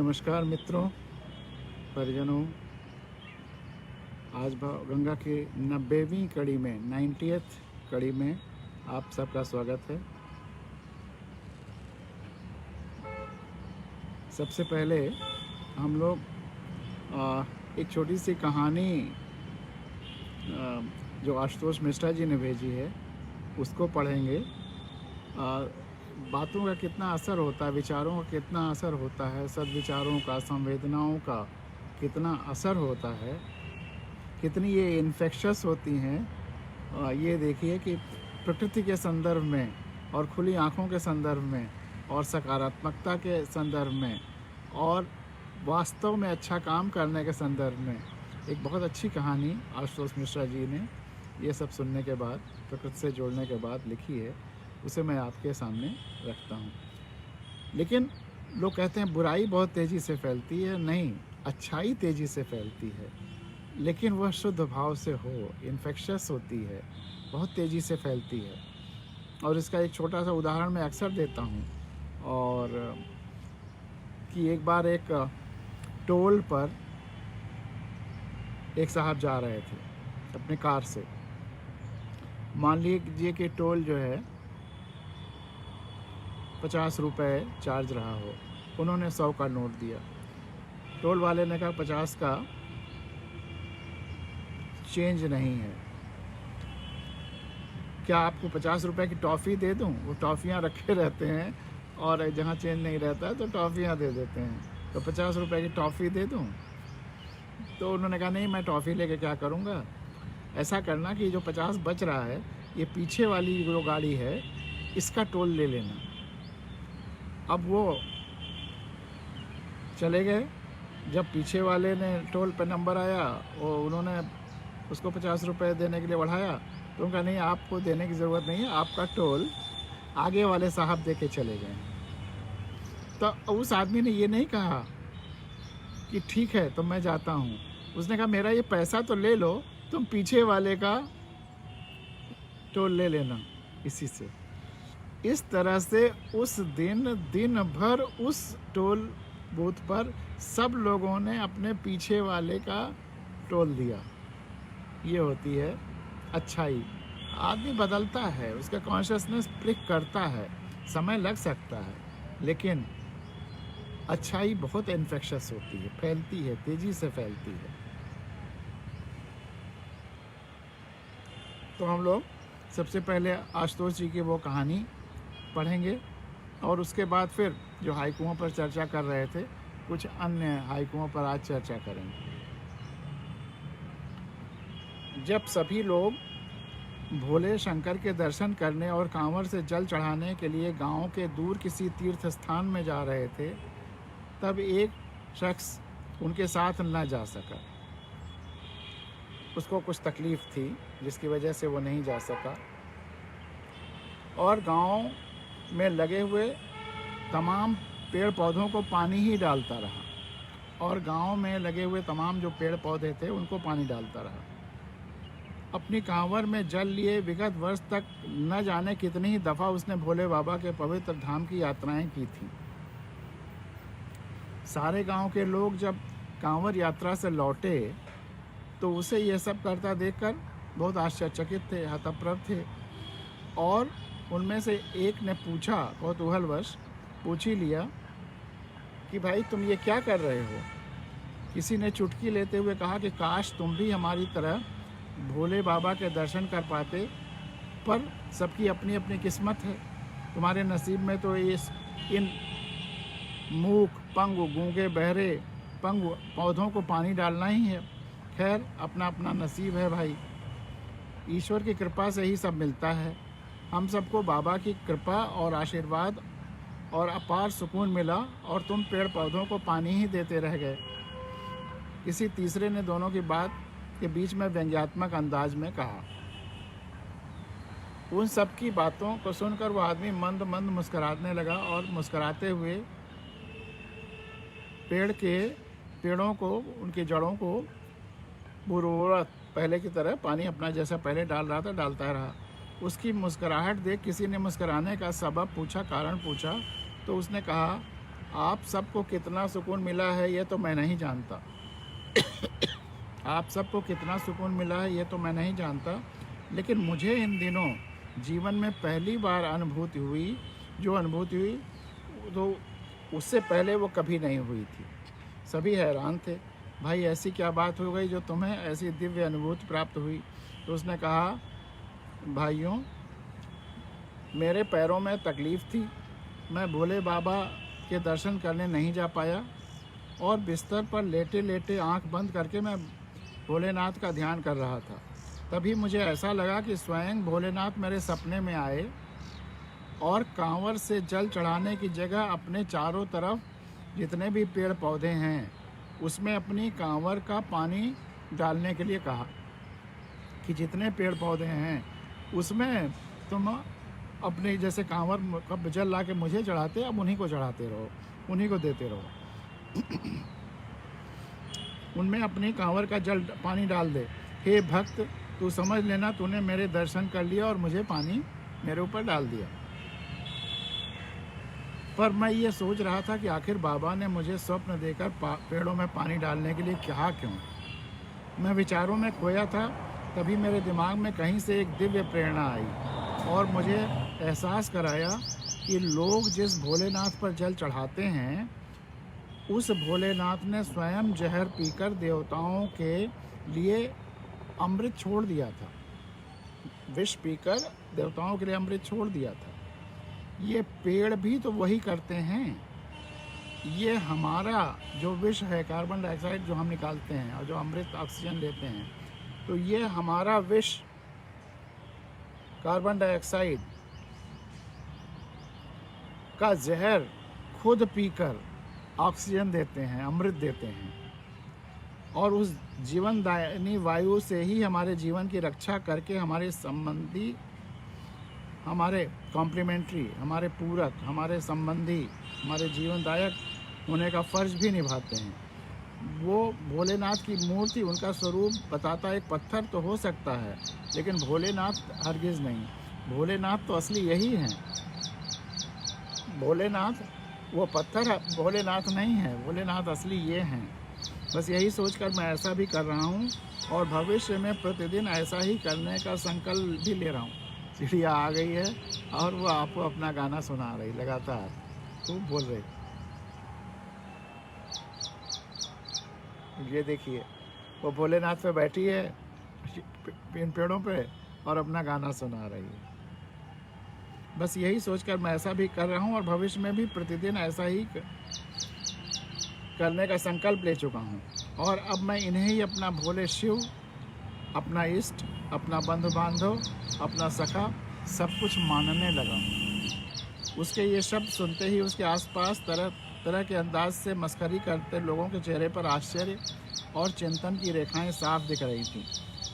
नमस्कार मित्रों, परिजनों। आज गंगा की 90वीं कड़ी में 90th कड़ी में आप सबका स्वागत है। सबसे पहले हम लोग एक छोटी सी कहानी जो आशुतोष मिश्रा जी ने भेजी है उसको पढ़ेंगे। बातों का कितना असर होता है, विचारों का कितना असर होता है, सद्विचारों का, संवेदनाओं का कितना असर होता है, कितनी ये इन्फेक्शस होती हैं। ये देखिए कि प्रकृति के संदर्भ में और खुली आँखों के संदर्भ में और सकारात्मकता के संदर्भ में और वास्तव में अच्छा काम करने के संदर्भ में एक बहुत अच्छी कहानी आशुतोष मिश्रा जी ने ये सब सुनने के बाद, प्रकृति से जोड़ने के बाद लिखी है। उसे मैं आपके सामने रखता हूँ। लेकिन लोग कहते हैं बुराई बहुत तेज़ी से फैलती है। नहीं, अच्छाई तेज़ी से फैलती है, लेकिन वह शुद्ध भाव से हो, इन्फेक्शस होती है, बहुत तेज़ी से फैलती है। और इसका एक छोटा सा उदाहरण मैं अक्सर देता हूँ। और कि एक बार एक टोल पर एक साहब जा रहे थे अपने कार से। मान लीजिए कि टोल जो है 50 रुपये चार्ज रहा हो, उन्होंने 100 का नोट दिया। टोल वाले ने कहा 50 का चेंज नहीं है, क्या आपको 50 रुपये की टॉफ़ी दे दूं? वो टॉफ़ियाँ रखे रहते हैं और जहाँ चेंज नहीं रहता है तो टॉफ़ियाँ दे देते हैं। तो 50 रुपये की टॉफ़ी दे दूं? तो उन्होंने कहा नहीं, मैं टॉफ़ी लेके क्या करूँगा। ऐसा करना कि जो 50 बच रहा है, ये पीछे वाली जो गाड़ी है इसका टोल ले लेना। अब वो चले गए। जब पीछे वाले ने टोल पे नंबर आया, वो उन्होंने उसको 50 रुपये देने के लिए बढ़ाया, तो उनका नहीं, आपको देने की ज़रूरत नहीं है, आपका टोल आगे वाले साहब दे के चले गए। तो उस आदमी ने ये नहीं कहा कि ठीक है तो मैं जाता हूँ। उसने कहा मेरा ये पैसा तो ले लो, तुम पीछे वाले का टोल ले लेना इसी से। इस तरह से उस दिन भर उस टोल बूथ पर सब लोगों ने अपने पीछे वाले का टोल दिया। ये होती है अच्छाई। आदमी बदलता है, उसका कॉन्शियसनेस क्लिक करता है, समय लग सकता है, लेकिन अच्छाई बहुत इन्फेक्शस होती है, फैलती है, तेज़ी से फैलती है। तो हम लोग सबसे पहले आशुतोष जी की वो कहानी पढ़ेंगे और उसके बाद फिर जो हाइकुओं पर चर्चा कर रहे थे, कुछ अन्य हाइकुओं पर आज चर्चा करेंगे। जब सभी लोग भोले शंकर के दर्शन करने और कांवर से जल चढ़ाने के लिए गांव के दूर किसी तीर्थ स्थान में जा रहे थे, तब एक शख्स उनके साथ न जा सका। उसको कुछ तकलीफ़ थी जिसकी वजह से वो नहीं जा सका और गांव में लगे हुए तमाम पेड़ पौधों को पानी ही डालता रहा और गांव में लगे हुए तमाम जो पेड़ पौधे थे उनको पानी डालता रहा। अपनी कांवर में जल लिए विगत वर्ष तक न जाने कितनी ही दफ़ा उसने भोले बाबा के पवित्र धाम की यात्राएं की थीं। सारे गांव के लोग जब कांवर यात्रा से लौटे तो उसे यह सब करता देखकर बहुत आश्चर्यचकित थे, हतप्रभ थे। और उनमें से एक ने पूछा, कौतूहलवश पूछ ही लिया कि भाई तुम ये क्या कर रहे हो। किसी ने चुटकी लेते हुए कहा कि काश तुम भी हमारी तरह भोले बाबा के दर्शन कर पाते, पर सबकी अपनी अपनी किस्मत है। तुम्हारे नसीब में तो इन मूक, पंगु, गूंगे, बहरे, पंगु पौधों को पानी डालना ही है। खैर, अपना अपना नसीब है भाई। ईश्वर की कृपा से ही सब मिलता है। हम सबको बाबा की कृपा और आशीर्वाद और अपार सुकून मिला और तुम पेड़ पौधों को पानी ही देते रह गए। किसी तीसरे ने दोनों की बात के बीच में व्यंग्यात्मक अंदाज में कहा। उन सब की बातों को सुनकर वो आदमी मंद मंद मुस्कुराने लगा और मुस्कुराते हुए पेड़ों को, उनकी जड़ों को पूर्ववत पहले की तरह पानी अपना जैसा पहले डाल रहा था डालता रहा। उसकी मुस्कुराहट देख किसी ने मुस्कुराने का सबब पूछा, कारण पूछा, तो उसने कहा आप सबको कितना सुकून मिला है ये तो मैं नहीं जानता। आप सबको कितना सुकून मिला है ये तो मैं नहीं जानता, लेकिन मुझे इन दिनों जीवन में पहली बार अनुभूति हुई, जो अनुभूति हुई तो उससे पहले वो कभी नहीं हुई थी। सभी हैरान थे, भाई ऐसी क्या बात हो गई जो तुम्हें ऐसी दिव्य अनुभूति प्राप्त हुई। तो उसने कहा, भाइयों, मेरे पैरों में तकलीफ़ थी, मैं भोले बाबा के दर्शन करने नहीं जा पाया और बिस्तर पर लेटे लेटे आंख बंद करके मैं भोलेनाथ का ध्यान कर रहा था। तभी मुझे ऐसा लगा कि स्वयं भोलेनाथ मेरे सपने में आए और कांवर से जल चढ़ाने की जगह अपने चारों तरफ जितने भी पेड़ पौधे हैं उसमें अपनी कांवर का पानी डालने के लिए कहा कि जितने पेड़ पौधे हैं उसमें तुम अपने जैसे कांवर का जल ला के मुझे चढ़ाते, अब उन्हीं को चढ़ाते रहो, उन्हीं को देते रहो, उनमें अपनी कांवर का जल पानी डाल दे। हे भक्त, तू समझ लेना तूने मेरे दर्शन कर लिया और मुझे पानी मेरे ऊपर डाल दिया। पर मैं ये सोच रहा था कि आखिर बाबा ने मुझे स्वप्न देकर पेड़ों में पानी डालने के लिए कहा क्यों। मैं विचारों में खोया था, तभी मेरे दिमाग में कहीं से एक दिव्य प्रेरणा आई और मुझे एहसास कराया कि लोग जिस भोलेनाथ पर जल चढ़ाते हैं उस भोलेनाथ ने स्वयं जहर पीकर देवताओं के लिए अमृत छोड़ दिया था, विष पीकर देवताओं के लिए अमृत छोड़ दिया था। ये पेड़ भी तो वही करते हैं। ये हमारा जो विष है, कार्बन डाइऑक्साइड जो हम निकालते हैं और जो अमृत ऑक्सीजन लेते हैं, तो ये हमारा विष कार्बन डाइऑक्साइड का जहर खुद पीकर ऑक्सीजन देते हैं, अमृत देते हैं और उस जीवनदायिनी वायु से ही हमारे जीवन की रक्षा करके हमारे संबंधी, हमारे कॉम्प्लीमेंट्री, हमारे पूरक, हमारे संबंधी, हमारे जीवनदायक होने का फ़र्ज भी निभाते हैं। वो भोलेनाथ की मूर्ति, उनका स्वरूप बताता एक पत्थर तो हो सकता है, लेकिन भोलेनाथ हरगिज़ नहीं। भोलेनाथ तो असली यही हैं। भोलेनाथ वो पत्थर भोलेनाथ नहीं है, भोलेनाथ असली ये हैं। बस यही सोचकर मैं ऐसा भी कर रहा हूँ और भविष्य में प्रतिदिन ऐसा ही करने का संकल्प भी ले रहा हूँ। चिड़िया आ गई है और वो आपको अपना गाना सुना रही लगातार, खूब बोल रही। ये देखिए, वो भोलेनाथ पे बैठी है इन पेड़ों पे और अपना गाना सुना रही है। बस यही सोचकर मैं ऐसा भी कर रहा हूँ और भविष्य में भी प्रतिदिन ऐसा ही करने का संकल्प ले चुका हूँ। और अब मैं इन्हें ही अपना भोले शिव, अपना इष्ट, अपना बंधु बांधव, अपना सखा सब कुछ मानने लगा हूँ। उसके ये शब्द सुनते ही उसके आसपास तरह तरह के अंदाज से मस्करी करते लोगों के चेहरे पर आश्चर्य और चिंतन की रेखाएं साफ दिख रही थीं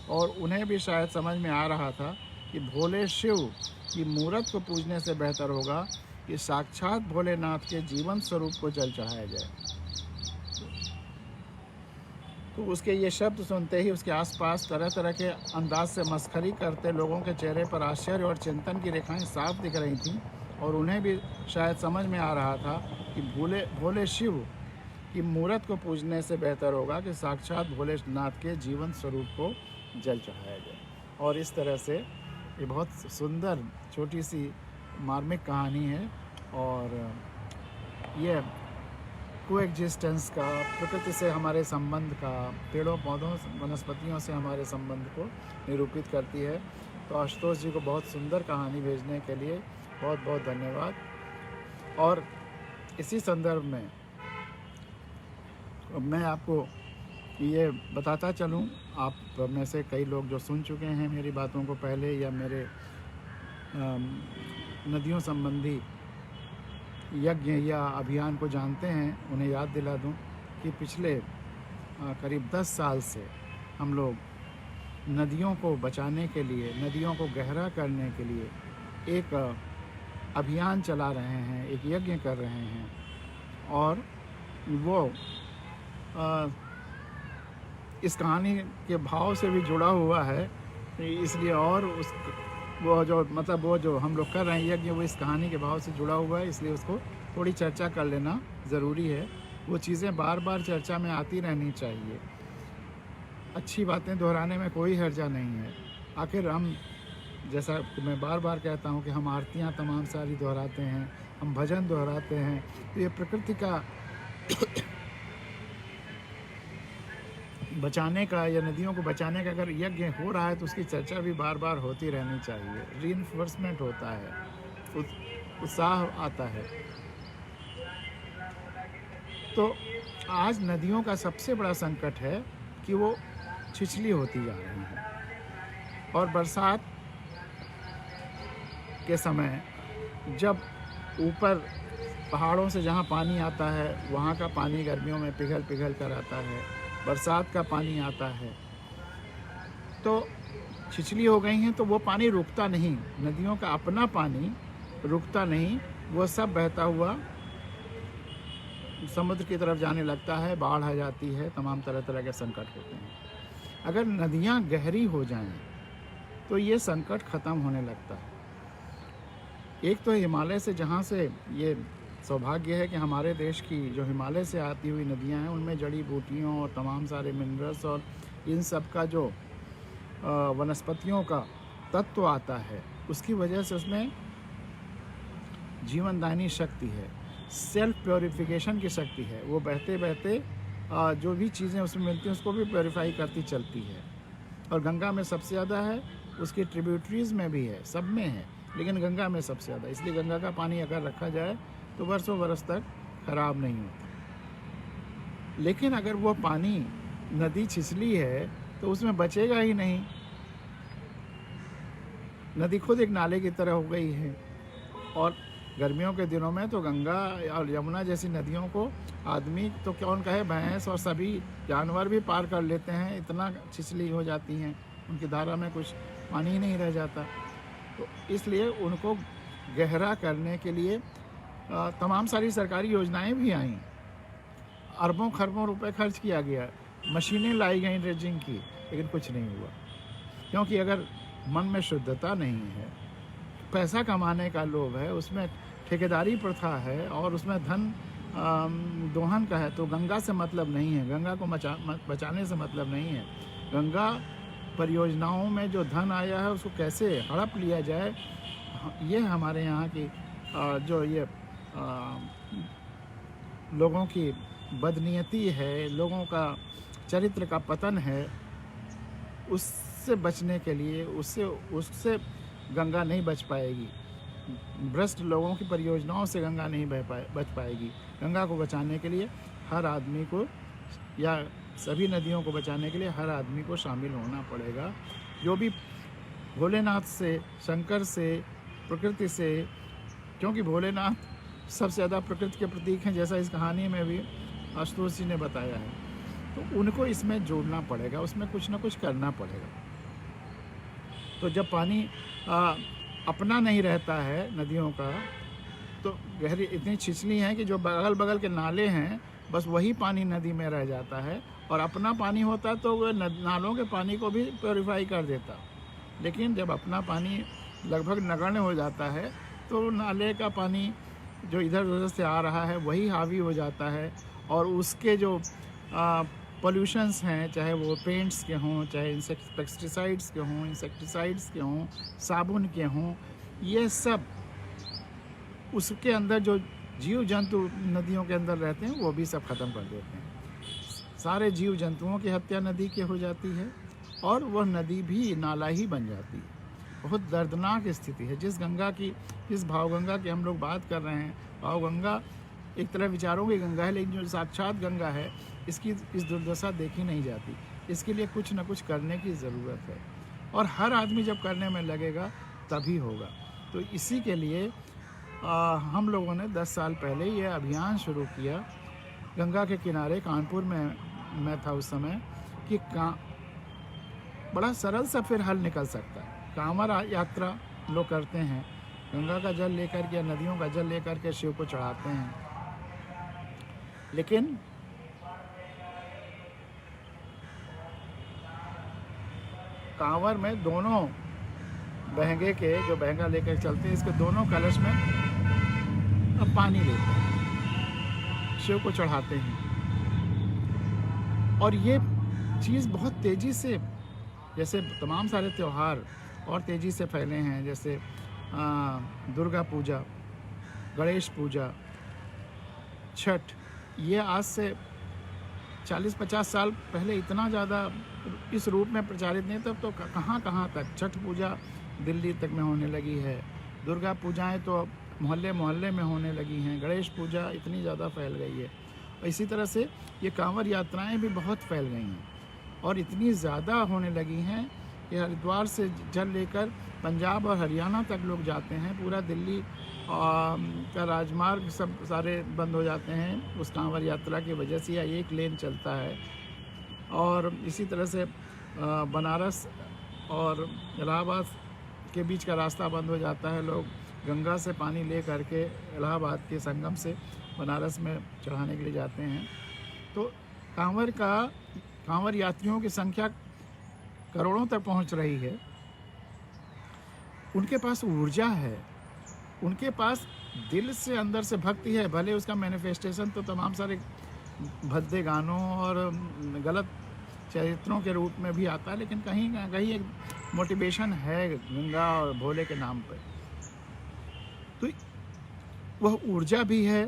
और उन्हें भी शायद समझ में आ रहा था कि भोले शिव की मूर्त को पूजने से बेहतर होगा कि साक्षात भोलेनाथ के जीवन स्वरूप को जल चढ़ाया जाए। तो उसके ये शब्द सुनते ही उसके आसपास तरह तरह के अंदाज से मस्खरी करते लोगों के चेहरे पर आश्चर्य और चिंतन की रेखाएं साफ दिख रही थीं और उन्हें भी शायद समझ में आ रहा था कि भोले शिव की मूर्त को पूजने से बेहतर होगा कि साक्षात भोलेनाथ के जीवन स्वरूप को जल चढ़ाया जाए। और इस तरह से ये बहुत सुंदर छोटी सी मार्मिक कहानी है और ये कोएग्जिस्टेंस का, प्रकृति से हमारे संबंध का, पेड़ों पौधों वनस्पतियों से हमारे संबंध को निरूपित करती है। तो आशुतोष जी को बहुत सुंदर कहानी भेजने के लिए बहुत बहुत धन्यवाद। और इसी संदर्भ में मैं आपको ये बताता चलूँ, आप में से कई लोग जो सुन चुके हैं मेरी बातों को पहले या मेरे नदियों संबंधी यज्ञ या अभियान को जानते हैं, उन्हें याद दिला दूं कि पिछले करीब 10 साल से हम लोग नदियों को बचाने के लिए, नदियों को गहरा करने के लिए एक अभियान चला रहे हैं, एक यज्ञ कर रहे हैं और वो इस कहानी के भाव से भी जुड़ा हुआ है, इसलिए और वो जो हम लोग कर रहे हैं यज्ञ, वो इस कहानी के भाव से जुड़ा हुआ है, इसलिए उसको थोड़ी चर्चा कर लेना ज़रूरी है। वो चीज़ें बार बार चर्चा में आती रहनी चाहिए। अच्छी बातें दोहराने में कोई हर्जा नहीं है। आखिर हम, जैसा कि मैं बार बार कहता हूँ कि हम आरतियाँ तमाम सारी दोहराते हैं, हम भजन दोहराते हैं, तो ये प्रकृति का बचाने का या नदियों को बचाने का अगर यज्ञ हो रहा है तो उसकी चर्चा भी बार बार होती रहनी चाहिए। रीइंफोर्समेंट होता है, उत्साह आता है। तो आज नदियों का सबसे बड़ा संकट है कि वो छिछली होती जा रही हैं, और बरसात के समय जब ऊपर पहाड़ों से जहाँ पानी आता है वहाँ का पानी गर्मियों में पिघल पिघल कर आता है, बरसात का पानी आता है तो छिछली हो गई हैं, तो वो पानी रुकता नहीं, नदियों का अपना पानी रुकता नहीं, वो सब बहता हुआ समुद्र की तरफ जाने लगता है, बाढ़ आ जाती है, तमाम तरह तरह के संकट होते हैं। अगर नदियाँ गहरी हो जाएं तो ये संकट ख़त्म होने लगता है। एक तो हिमालय से, जहाँ से ये सौभाग्य है कि हमारे देश की जो हिमालय से आती हुई नदियाँ हैं उनमें जड़ी बूटियों और तमाम सारे मिनरल्स और इन सब का जो वनस्पतियों का तत्व आता है, उसकी वजह से उसमें जीवनदायिनी शक्ति है, सेल्फ प्योरिफिकेशन की शक्ति है। वो बहते बहते जो भी चीज़ें उसमें मिलती हैं उसको भी प्योरीफाई करती चलती है। और गंगा में सबसे ज़्यादा है, उसकी ट्रिब्यूटरीज़ में भी है, सब में है, लेकिन गंगा में सबसे ज़्यादा। इसलिए गंगा का पानी अगर रखा जाए तो वर्षों बरस तक ख़राब नहीं होता। लेकिन अगर वो पानी, नदी छिछली है तो उसमें बचेगा ही नहीं। नदी खुद एक नाले की तरह हो गई है, और गर्मियों के दिनों में तो गंगा और यमुना जैसी नदियों को आदमी तो कौन कहे, भैंस और सभी जानवर भी पार कर लेते हैं, इतना छिछली हो जाती हैं, उनकी धारा में कुछ पानी ही नहीं रह जाता। तो इसलिए उनको गहरा करने के लिए तमाम सारी सरकारी योजनाएं भी आईं, अरबों खरबों रुपए खर्च किया गया, मशीनें लाई गई ड्रेजिंग की, लेकिन कुछ नहीं हुआ। क्योंकि अगर मन में शुद्धता नहीं है, पैसा कमाने का लोभ है, उसमें ठेकेदारी प्रथा है और उसमें धन दोहन का है, तो गंगा से मतलब नहीं है, गंगा को बचाने से मतलब नहीं है। गंगा परियोजनाओं में जो धन आया है उसको कैसे हड़प लिया जाए, ये हमारे यहाँ की जो ये लोगों की बदनीयती है, लोगों का चरित्र का पतन है, उससे बचने के लिए उससे गंगा नहीं बच पाएगी। भ्रष्ट लोगों की परियोजनाओं से गंगा नहीं बच पाएगी। गंगा को बचाने के लिए हर आदमी को, या सभी नदियों को बचाने के लिए हर आदमी को शामिल होना पड़ेगा। जो भी भोलेनाथ से, शंकर से, प्रकृति से, क्योंकि भोलेनाथ सबसे ज़्यादा प्रकृति के प्रतीक हैं, जैसा इस कहानी में भी आशुतोष जी ने बताया है, तो उनको इसमें जोड़ना पड़ेगा, उसमें कुछ ना कुछ करना पड़ेगा। तो जब पानी अपना नहीं रहता है नदियों का, तो गहरी इतनी छिछली हैं कि जो बगल बगल के नाले हैं बस वही पानी नदी में रह जाता है, और अपना पानी होता तो वह नालों के पानी को भी प्योरीफाई कर देता। लेकिन जब अपना पानी लगभग नगण्य हो जाता है तो नाले का पानी जो इधर उधर से आ रहा है वही हावी हो जाता है, और उसके जो पॉल्यूशंस हैं, चाहे वो पेंट्स के हों, चाहे पेस्टिसाइड्स के हों, इंसेक्टिसाइड्स के हों, साबुन के हों, ये सब उसके अंदर जो जीव जंतु नदियों के अंदर रहते हैं वो भी सब ख़त्म कर देते हैं। सारे जीव जंतुओं की हत्या नदी की हो जाती है, और वह नदी भी नाला ही बन जाती है। बहुत दर्दनाक स्थिति है। जिस भावगंगा की हम लोग बात कर रहे हैं, भावगंगा एक तरह विचारों की गंगा है, लेकिन जो साक्षात गंगा है इसकी इस दुर्दशा देखी नहीं जाती। इसके लिए कुछ न कुछ करने की ज़रूरत है, और हर आदमी जब करने में लगेगा तभी होगा। तो इसी के लिए हम लोगों ने 10 साल पहले ये अभियान शुरू किया गंगा के किनारे। कानपुर में मैं था उस समय, कि बड़ा सरल सा फिर हल निकल सकता है। कांवर यात्रा लोग करते हैं, गंगा का जल लेकर के, नदियों का जल लेकर के शिव को चढ़ाते हैं, लेकिन कांवर में दोनों बहंगे के, जो बहंगा लेकर चलते हैं, इसके दोनों कलश में अब पानी लेते हैं, शिव को चढ़ाते हैं। और ये चीज़ बहुत तेज़ी से, जैसे तमाम सारे त्यौहार और तेज़ी से फैले हैं, जैसे दुर्गा पूजा, गणेश पूजा, छठ, ये आज से 40-50 साल पहले इतना ज़्यादा इस रूप में प्रचारित नहीं था। तो कहाँ कहाँ तक छठ पूजा दिल्ली तक में होने लगी है, दुर्गा पूजाएं तो मोहल्ले मोहल्ले में होने लगी हैं, गणेश पूजा इतनी ज़्यादा फैल गई है। और इसी तरह से ये कांवड़ यात्राएं भी बहुत फैल गई हैं और इतनी ज़्यादा होने लगी हैं कि हरिद्वार से जल लेकर पंजाब और हरियाणा तक लोग जाते हैं। पूरा दिल्ली का राजमार्ग सब सारे बंद हो जाते हैं उस कांवड़ यात्रा की वजह से, या एक लेन चलता है। और इसी तरह से बनारस और इलाहाबाद के बीच का रास्ता बंद हो जाता है। लोग गंगा से पानी ले करके इलाहाबाद के संगम से बनारस में चढ़ाने के लिए जाते हैं। तो कांवड़ यात्रियों की संख्या करोड़ों तक पहुंच रही है। उनके पास ऊर्जा है, उनके पास दिल से अंदर से भक्ति है। भले उसका मैनिफेस्टेशन तो तमाम सारे भद्दे गानों और गलत चरित्रों के रूप में भी आता है, लेकिन कहीं ना कहीं एक मोटिवेशन है गंगा और भोले के नाम पर। तो वह ऊर्जा भी है,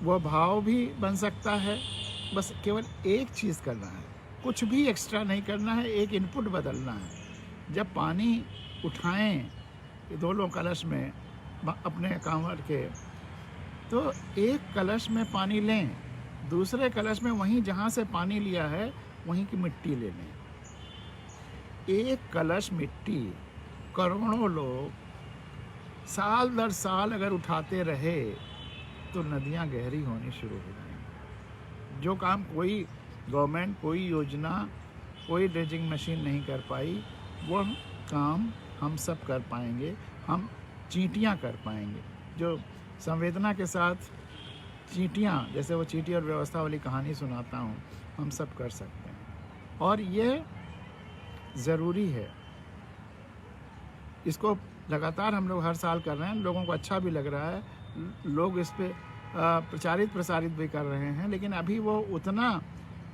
वह भाव भी बन सकता है। बस केवल एक चीज़ करना है, कुछ भी एक्स्ट्रा नहीं करना है, एक इनपुट बदलना है। जब पानी उठाएं दोनों कलश में अपने कांवड़ के, तो एक कलश में पानी लें, दूसरे कलश में वहीं जहाँ से पानी लिया है वहीं की मिट्टी ले लें। एक कलश मिट्टी करोड़ों लोग साल दर साल अगर उठाते रहे तो नदियाँ गहरी होनी शुरू हो जाएंगी। जो काम कोई गवर्नमेंट, कोई योजना, कोई ड्रेजिंग मशीन नहीं कर पाई, वह काम हम सब कर पाएंगे। हम चींटियाँ कर पाएंगे, जो संवेदना के साथ चींटियाँ, जैसे वो चींटी और व्यवस्था वाली कहानी सुनाता हूँ, हम सब कर सकते हैं। और ये ज़रूरी है, इसको लगातार हम लोग हर साल कर रहे हैं। लोगों को अच्छा भी लग रहा है, लोग इस पे प्रसारित भी कर रहे हैं, लेकिन अभी वो उतना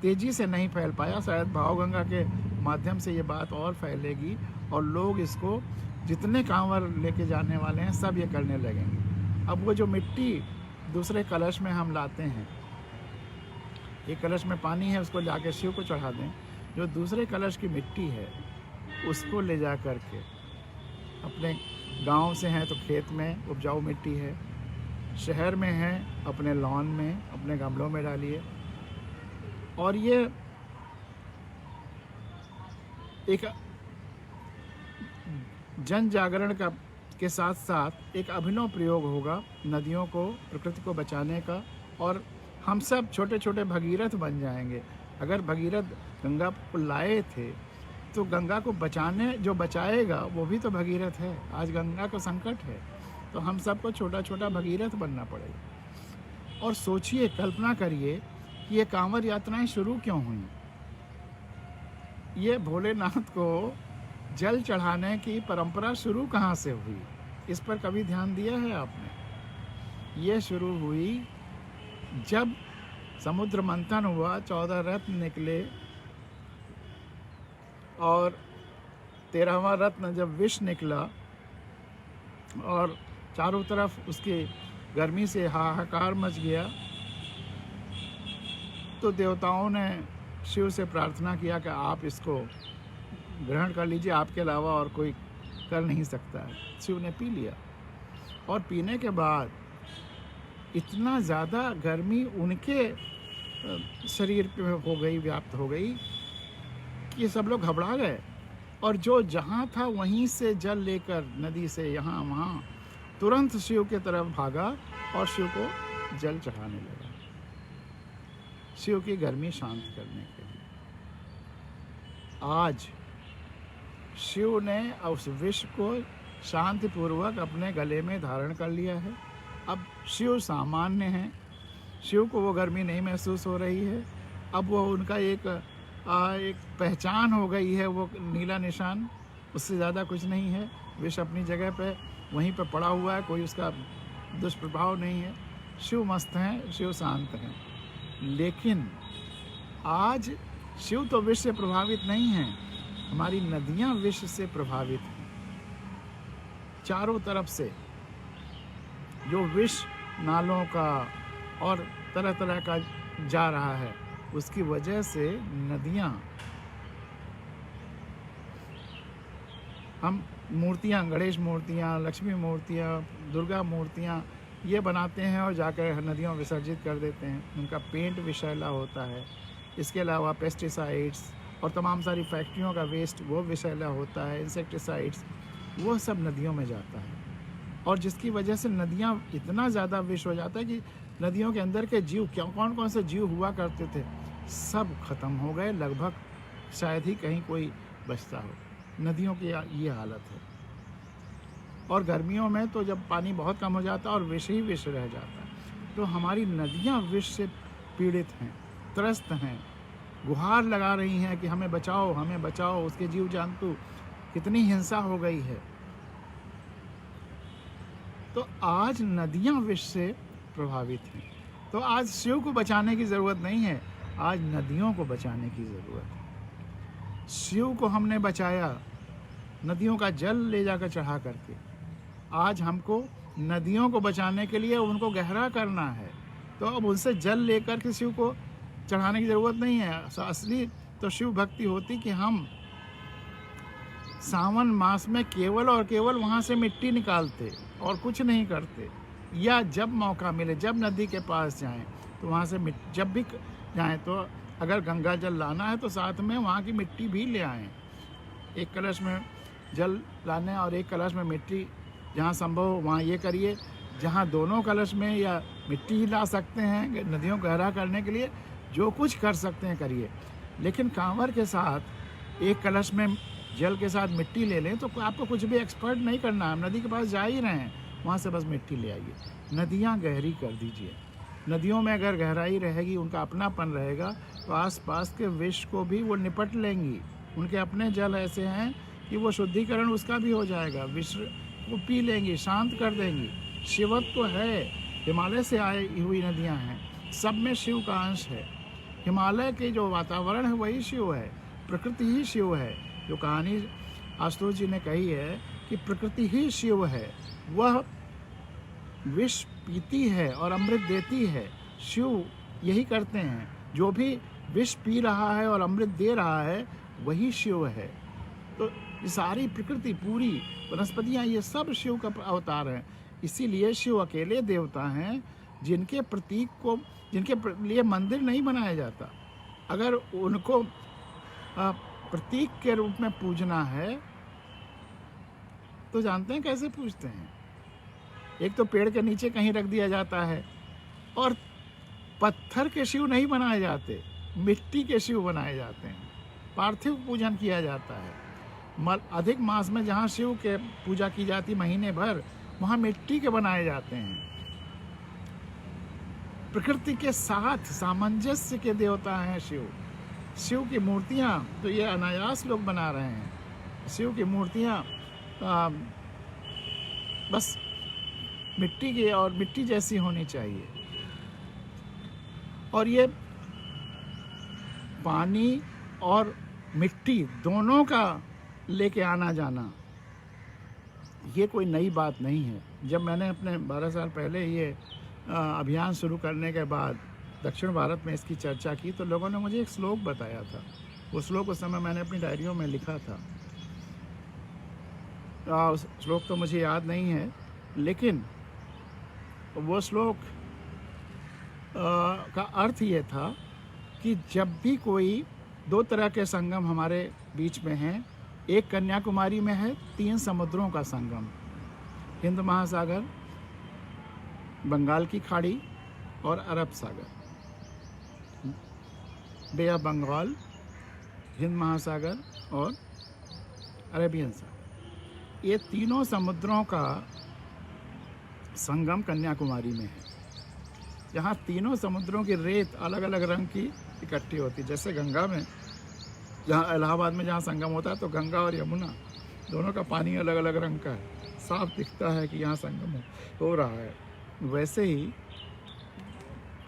तेज़ी से नहीं फैल पाया। शायद भावगंगा के माध्यम से ये बात और फैलेगी और लोग इसको, जितने कांवड़ लेके जाने वाले हैं सब ये करने लगेंगे। अब वो जो मिट्टी दूसरे कलश में हम लाते हैं, एक कलश में पानी है उसको जाके शिव को चढ़ा दें, जो दूसरे कलश की मिट्टी है उसको ले जा कर के अपने गांव से हैं तो खेत में उपजाऊ मिट्टी है, शहर में है अपने लॉन में, अपने गमलों में डालिए। और ये एक जन जागरण का के साथ साथ एक अभिनव प्रयोग होगा नदियों को, प्रकृति को बचाने का। और हम सब छोटे छोटे भगीरथ बन जाएंगे। अगर भगीरथ गंगा को लाए थे तो गंगा को बचाने, जो बचाएगा वो भी तो भगीरथ है। आज गंगा को संकट है तो हम सबको छोटा छोटा भगीरथ बनना पड़ेगा। और सोचिए, कल्पना करिए कि ये कांवड़ यात्राएं शुरू क्यों हुई। ये भोलेनाथ को जल चढ़ाने की परंपरा शुरू कहाँ से हुई, इस पर कभी ध्यान दिया है आपने? ये शुरू हुई जब समुद्र मंथन हुआ, 14 रत्न निकले और 13वां रत्न जब विष निकला और चारों तरफ उसकी गर्मी से हाहाकार मच गया, तो देवताओं ने शिव से प्रार्थना किया कि आप इसको ग्रहण कर लीजिए, आपके अलावा और कोई कर नहीं सकता है। शिव ने पी लिया और पीने के बाद इतना ज़्यादा गर्मी उनके शरीर पे हो गई, व्याप्त हो गई कि सब लोग घबरा गए। और जो जहाँ था वहीं से जल लेकर नदी से यहाँ वहाँ तुरंत शिव के तरफ भागा और शिव को जल चढ़ाने लगा, शिव की गर्मी शांत करने के लिए। आज शिव ने उस विष को शांतिपूर्वक अपने गले में धारण कर लिया है। अब शिव सामान्य हैं, शिव को वो गर्मी नहीं महसूस हो रही है। अब वो उनका एक पहचान हो गई है, वो नीला निशान, उससे ज़्यादा कुछ नहीं है। विष अपनी जगह पे वहीं पे पड़ा हुआ है, कोई उसका दुष्प्रभाव नहीं है, शिव मस्त हैं, शिव शांत हैं। लेकिन आज शिव तो विष से प्रभावित नहीं हैं, हमारी नदियां विष से प्रभावित हैं। चारों तरफ से जो विष नालों का और तरह तरह का जा रहा है, उसकी वजह से नदियां, हम मूर्तियां, गणेश मूर्तियां, लक्ष्मी मूर्तियां, दुर्गा मूर्तियां ये बनाते हैं और जाकर नदियों में विसर्जित कर देते हैं। उनका पेंट विषैला होता है। इसके अलावा पेस्टिसाइड्स और तमाम सारी फैक्ट्रियों का वेस्ट वो विषैला होता है, इंसेक्टिसाइड्स, वो सब नदियों में जाता है। और जिसकी वजह से नदियाँ इतना ज़्यादा विष हो जाता है कि नदियों के अंदर के जीव, क्या कौन कौन से जीव हुआ करते थे, सब खत्म हो गए लगभग। शायद ही कहीं कोई बचता हो। नदियों की ये हालत है। और गर्मियों में तो जब पानी बहुत कम हो जाता है और विष ही विष रह जाता है, तो हमारी नदियाँ विष से पीड़ित हैं, त्रस्त हैं, गुहार लगा रही हैं कि हमें बचाओ, हमें बचाओ। उसके जीव जंतु, कितनी हिंसा हो गई है। तो आज नदियाँ विष से प्रभावित हैं। तो आज शिव को बचाने की ज़रूरत नहीं है, आज नदियों को बचाने की ज़रूरत है। शिव को हमने बचाया नदियों का जल ले जाकर चढ़ा करके। आज हमको नदियों को बचाने के लिए उनको गहरा करना है। तो अब उनसे जल लेकर के शिव को चढ़ाने की ज़रूरत नहीं है। असली तो शिव भक्ति होती कि हम सावन मास में केवल और केवल वहाँ से मिट्टी निकालते और कुछ नहीं करते, या जब मौका मिले, जब नदी के पास जाएं तो वहाँ से जब भी जाएं तो अगर गंगा जल लाना है तो साथ में वहाँ की मिट्टी भी ले आएं। एक कलश में जल लाने और एक कलश में मिट्टी, जहाँ संभव हो वहाँ ये करिए। जहाँ दोनों कलश में या मिट्टी ही ला सकते हैं नदियों को गहरा करने के लिए, जो कुछ कर सकते हैं करिए। लेकिन कांवर के साथ एक कलश में जल के साथ मिट्टी ले लें तो आपको कुछ भी एक्सपर्ट नहीं करना है। नदी के पास जा ही रहे हैं, वहाँ से बस मिट्टी ले आइए। नदियाँ गहरी कर दीजिए। नदियों में अगर गहराई रहेगी, उनका अपनापन रहेगा, तो आसपास के विष को भी वो निपट लेंगी। उनके अपने जल ऐसे हैं कि वो शुद्धिकरण उसका भी हो जाएगा, विष वो पी लेंगी, शांत कर देंगी। शिवत्व तो है, हिमालय से आई हुई नदियाँ हैं, सब में शिव का अंश है। हिमालय के जो वातावरण है वही शिव है, प्रकृति ही शिव है। जो कहानी आशुतोष जी ने कही है कि प्रकृति ही शिव है, वह विष पीती है और अमृत देती है। शिव यही करते हैं, जो भी विष पी रहा है और अमृत दे रहा है वही शिव है। तो ये सारी प्रकृति, पूरी वनस्पतियाँ, ये सब शिव का अवतार हैं। इसीलिए शिव अकेले देवता हैं जिनके प्रतीक को, जिनके लिए मंदिर नहीं बनाया जाता। अगर उनको प्रतीक के रूप में पूजना है तो जानते हैं कैसे पूजते हैं। एक तो पेड़ के नीचे कहीं रख दिया जाता है, और पत्थर के शिव नहीं बनाए जाते, मिट्टी के शिव बनाए जाते हैं। पार्थिव पूजन किया जाता है। अधिक मास में जहाँ शिव के पूजा की जाती महीने भर, वहाँ मिट्टी के बनाए जाते हैं। प्रकृति के साथ सामंजस्य के देवता हैं शिव। शिव की मूर्तियाँ तो ये अनायास लोग बना रहे हैं। शिव की मूर्तियाँ बस मिट्टी की और मिट्टी जैसी होनी चाहिए। और ये पानी और मिट्टी दोनों का लेके आना जाना, ये कोई नई बात नहीं है। जब मैंने अपने 12 साल पहले ये अभियान शुरू करने के बाद दक्षिण भारत में इसकी चर्चा की, तो लोगों ने मुझे एक श्लोक बताया था। वो श्लोक उस समय मैंने अपनी डायरियों में लिखा था। उस श्लोक तो मुझे याद नहीं है, लेकिन वो श्लोक का अर्थ ये था कि जब भी कोई दो तरह के संगम हमारे बीच में हैं, एक कन्याकुमारी में है 3 समुद्रों का संगम, हिंद महासागर, बंगाल की खाड़ी और अरब सागर, बे ऑफ बंगाल, हिंद महासागर और अरेबियन सागर। ये तीनों समुद्रों का संगम कन्याकुमारी में है। यहाँ तीनों समुद्रों की रेत अलग अलग रंग की इकट्ठी होती है। जैसे गंगा में, जहाँ इलाहाबाद में जहाँ संगम होता है, तो गंगा और यमुना दोनों का पानी अलग अलग रंग का है, साफ दिखता है कि यहाँ संगम हो रहा है। वैसे ही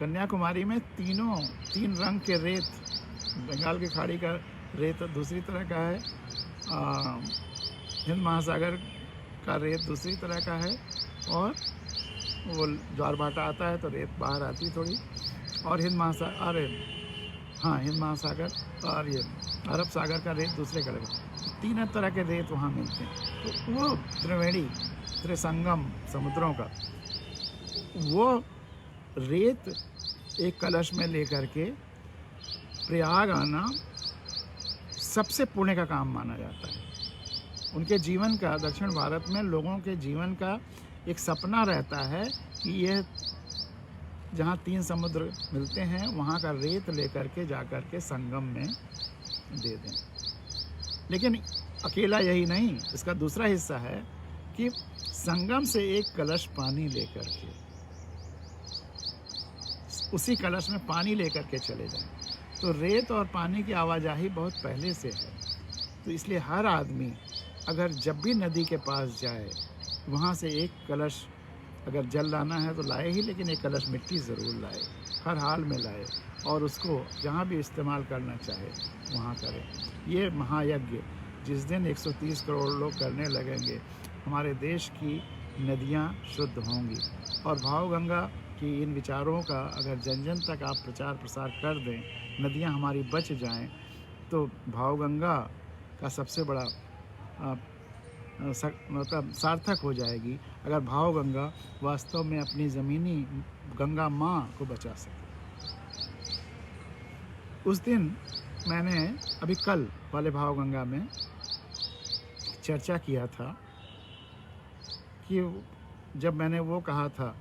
कन्याकुमारी में तीन रंग के रेत, बंगाल की खाड़ी का रेत दूसरी तरह का है, हिंद महासागर का रेत दूसरी तरह का है, और वो ज्वारभाटा आता है तो रेत बाहर आती थोड़ी, और हिंद महासागर और ये अरब सागर का रेत दूसरे कलर का, तीन तरह के रेत वहाँ मिलते हैं। तो वो त्रिवेणी, त्रिसंगम समुद्रों का, वो रेत एक कलश में लेकर के प्रयाग आना सबसे पुण्य का काम माना जाता है। उनके जीवन का, दक्षिण भारत में लोगों के जीवन का एक सपना रहता है कि यह जहाँ तीन समुद्र मिलते हैं वहाँ का रेत लेकर के जाकर के संगम में दे दें। लेकिन अकेला यही नहीं, इसका दूसरा हिस्सा है कि संगम से एक कलश पानी लेकर के उसी कलश में पानी लेकर के चले जाएं। तो रेत और पानी की आवाजाही बहुत पहले से है, तो इसलिए हर आदमी अगर जब भी नदी के पास जाए वहाँ से एक कलश, अगर जल लाना है तो लाए ही, लेकिन एक कलश मिट्टी ज़रूर लाए, हर हाल में लाए, और उसको जहाँ भी इस्तेमाल करना चाहे वहाँ करें। ये महायज्ञ जिस दिन 130 करोड़ लोग करने लगेंगे, हमारे देश की नदियाँ शुद्ध होंगी। और भावगंगा की इन विचारों का अगर जन जन तक आप प्रचार प्रसार कर दें, नदियाँ हमारी बच जाएं, तो भावगंगा का सबसे बड़ा मतलब सार्थक हो जाएगी, अगर भावगंगा वास्तव में अपनी ज़मीनी गंगा माँ को बचा सके। उस दिन मैंने अभी कल वाले भावगंगा में चर्चा किया था कि जब मैंने वो कहा था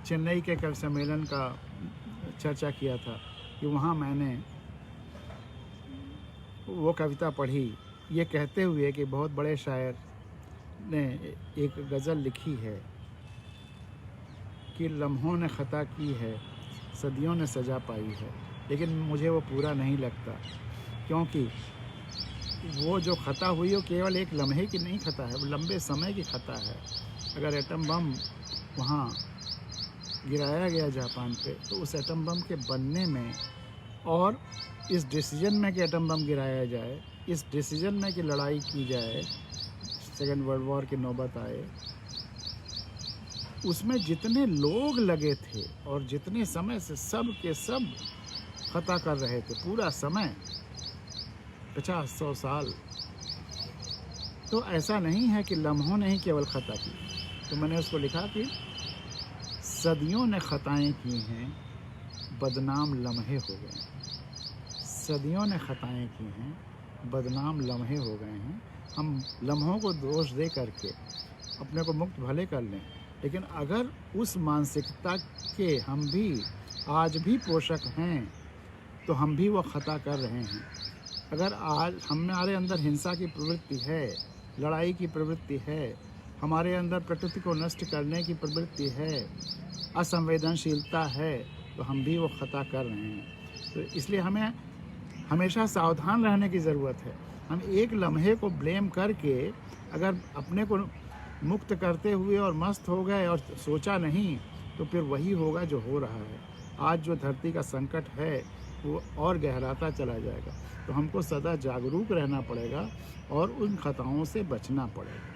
चेन्नई के कवि सम्मेलन का चर्चा किया था कि वहाँ मैंने वो कविता पढ़ी, ये कहते हुए कि बहुत बड़े शायर ने एक गज़ल लिखी है कि लम्हों ने ख़ता की है, सदियों ने सजा पाई है। लेकिन मुझे वो पूरा नहीं लगता, क्योंकि वो जो ख़ता हुई वो केवल एक लम्हे की नहीं ख़ता है, वो लंबे समय की ख़ता है। अगर एटम बम वहाँ गिराया गया जापान पे, तो उस एटम बम के बनने में और इस डिसीजन में कि एटम बम गिराया जाए, इस डिसीजन में कि लड़ाई की जाए, सेकेंड वर्ल्ड वॉर की नौबत आए, उसमें जितने लोग लगे थे और जितने समय से सब के सब ख़ता कर रहे थे, पूरा समय 50-100 साल, तो ऐसा नहीं है कि लम्हों ने ही केवल ख़ता की। तो मैंने उसको लिखा कि सदियों ने ख़ताएँ की हैं, बदनाम लम्हे हो गए हैं। सदियों ने ख़ताएँ की हैं, बदनाम लम्हे हो गए हैं। हम लम्हों को दोष दे करके अपने को मुक्त भले कर लें, लेकिन अगर उस मानसिकता के हम भी आज भी पोषक हैं, तो हम भी वो ख़ता कर रहे हैं। अगर आज हमारे अंदर हिंसा की प्रवृत्ति है, लड़ाई की प्रवृत्ति है, हमारे अंदर प्रकृति को नष्ट करने की प्रवृत्ति है, असंवेदनशीलता है, तो हम भी वो ख़ता कर रहे हैं। तो इसलिए हमें हमेशा सावधान रहने की ज़रूरत है। हम एक लम्हे को ब्लेम करके अगर अपने को मुक्त करते हुए और मस्त हो गए और सोचा नहीं, तो फिर वही होगा जो हो रहा है। आज जो धरती का संकट है वो और गहराता चला जाएगा। तो हमको सदा जागरूक रहना पड़ेगा और उन खताओं से बचना पड़ेगा।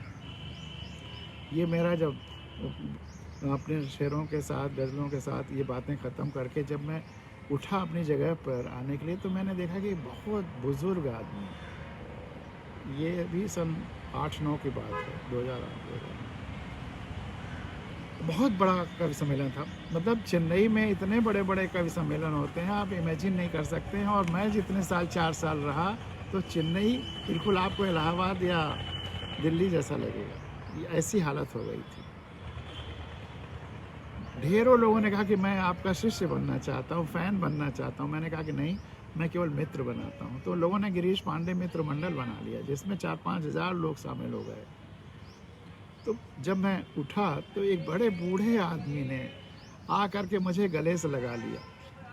ये मेरा जब अपने शेरों के साथ, गज़लों के साथ ये बातें ख़त्म करके जब मैं उठा अपनी जगह पर आने के लिए, तो मैंने देखा कि बहुत बुज़ुर्ग आदमी, ये भी सन 8-9 की बात है, 2008 बहुत बड़ा कवि सम्मेलन था। मतलब चेन्नई में इतने बड़े बड़े कवि सम्मेलन होते हैं, आप इमेजिन नहीं कर सकते हैं। और मैं जितने साल 4 साल रहा, तो चेन्नई बिल्कुल आपको इलाहाबाद या दिल्ली जैसा लगेगा, ऐसी हालत हो गई थी। ढेरों लोगों ने कहा कि मैं आपका शिष्य बनना चाहता हूँ, फ़ैन बनना चाहता हूँ। मैंने कहा कि नहीं, मैं केवल मित्र बनाता हूँ। तो लोगों ने गिरीश पांडे मित्र मंडल बना लिया, जिसमें 4-5 हज़ार लोग शामिल हो गए। तो जब मैं उठा तो एक बड़े बूढ़े आदमी ने आ करके मुझे गले से लगा लिया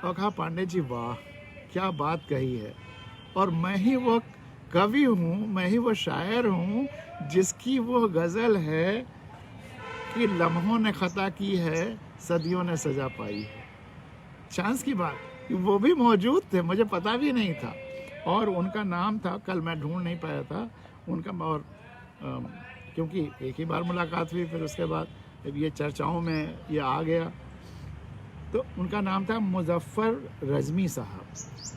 और कहा, पांडे जी वाह, क्या बात कही है। और मैं ही वो कवि हूँ, मैं ही वो शायर हूँ जिसकी वो गज़ल है कि लम्हों ने खता की है, सदियों ने सजा पाई है। चांस की बात, वो भी मौजूद थे, मुझे पता भी नहीं था। और उनका नाम था, कल मैं ढूंढ नहीं पाया था उनका, और क्योंकि एक ही बार मुलाकात हुई, फिर उसके बाद ये चर्चाओं में ये आ गया। तो उनका नाम था मुज़फ़्फ़र रज़मी साहब।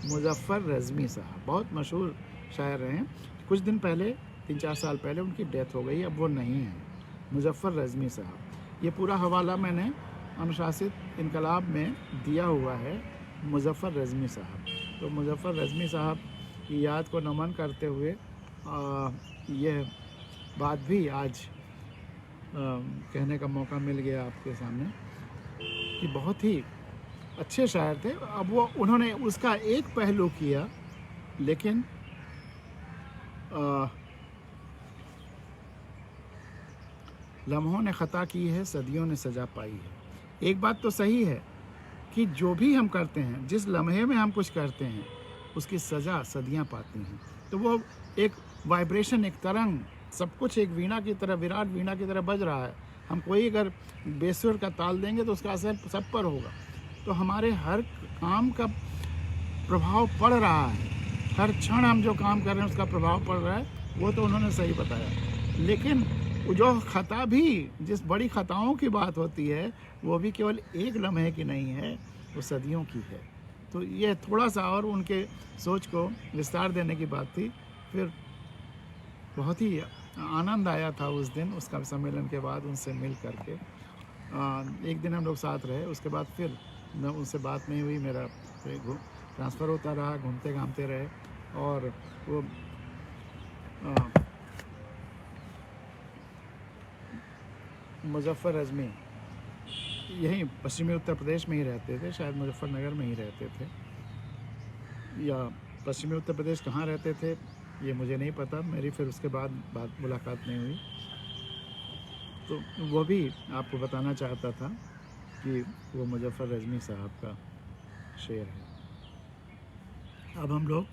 मुज़फ़्फ़र रज़मी साहब बहुत मशहूर शायर रहे हैं। कुछ दिन पहले, 3-4 साल पहले उनकी डेथ हो गई, अब वो नहीं है। मुज़फ़्फ़र रज़मी साहब, ये पूरा हवाला मैंने अनुशासित इनकलाब में दिया हुआ है, मुज़फ़्फ़र रज़मी साहब। तो मुज़फ़्फ़र रज़मी साहब की याद को नमन करते हुए यह बात भी आज कहने का मौका मिल गया आपके सामने कि बहुत ही अच्छे शायर थे। अब वो उन्होंने उसका एक पहलू किया, लेकिन लम्हों ने ख़ता की है, सदियों ने सजा पाई है। एक बात तो सही है कि जो भी हम करते हैं, जिस लम्हे में हम कुछ करते हैं, उसकी सज़ा सदियां पाती हैं। तो वो एक वाइब्रेशन, एक तरंग, सब कुछ एक वीणा की तरह, विराट वीणा की तरह बज रहा है। हम कोई अगर बेसुर का ताल देंगे तो उसका असर सब पर होगा। तो हमारे हर काम का प्रभाव पड़ रहा है, हर क्षण हम जो काम कर रहे हैं उसका प्रभाव पड़ रहा है, वो तो उन्होंने सही बताया। लेकिन जो खता भी, जिस बड़ी खताओं की बात होती है, वो भी केवल एक लम्हे की नहीं है, वो सदियों की है। तो ये थोड़ा सा और उनके सोच को विस्तार देने की बात थी। फिर बहुत ही आनंद आया था उस दिन, उसका सम्मेलन के बाद उनसे मिल करके। एक दिन हम लोग साथ रहे, उसके बाद फिर उनसे बात नहीं हुई, मेरा ट्रांसफ़र होता रहा, घूमते घामते रहे। और वो मुज़फ़्फ़र रज़मी यहीं पश्चिमी उत्तर प्रदेश में ही रहते थे, शायद मुजफ्फरनगर में ही रहते थे, या पश्चिमी उत्तर प्रदेश कहाँ रहते थे ये मुझे नहीं पता। मेरी फिर उसके बाद मुलाकात नहीं हुई। तो वो भी आपको बताना चाहता था कि वो मुज़फ़्फ़र रज़मी साहब का शेर है। अब हम लोग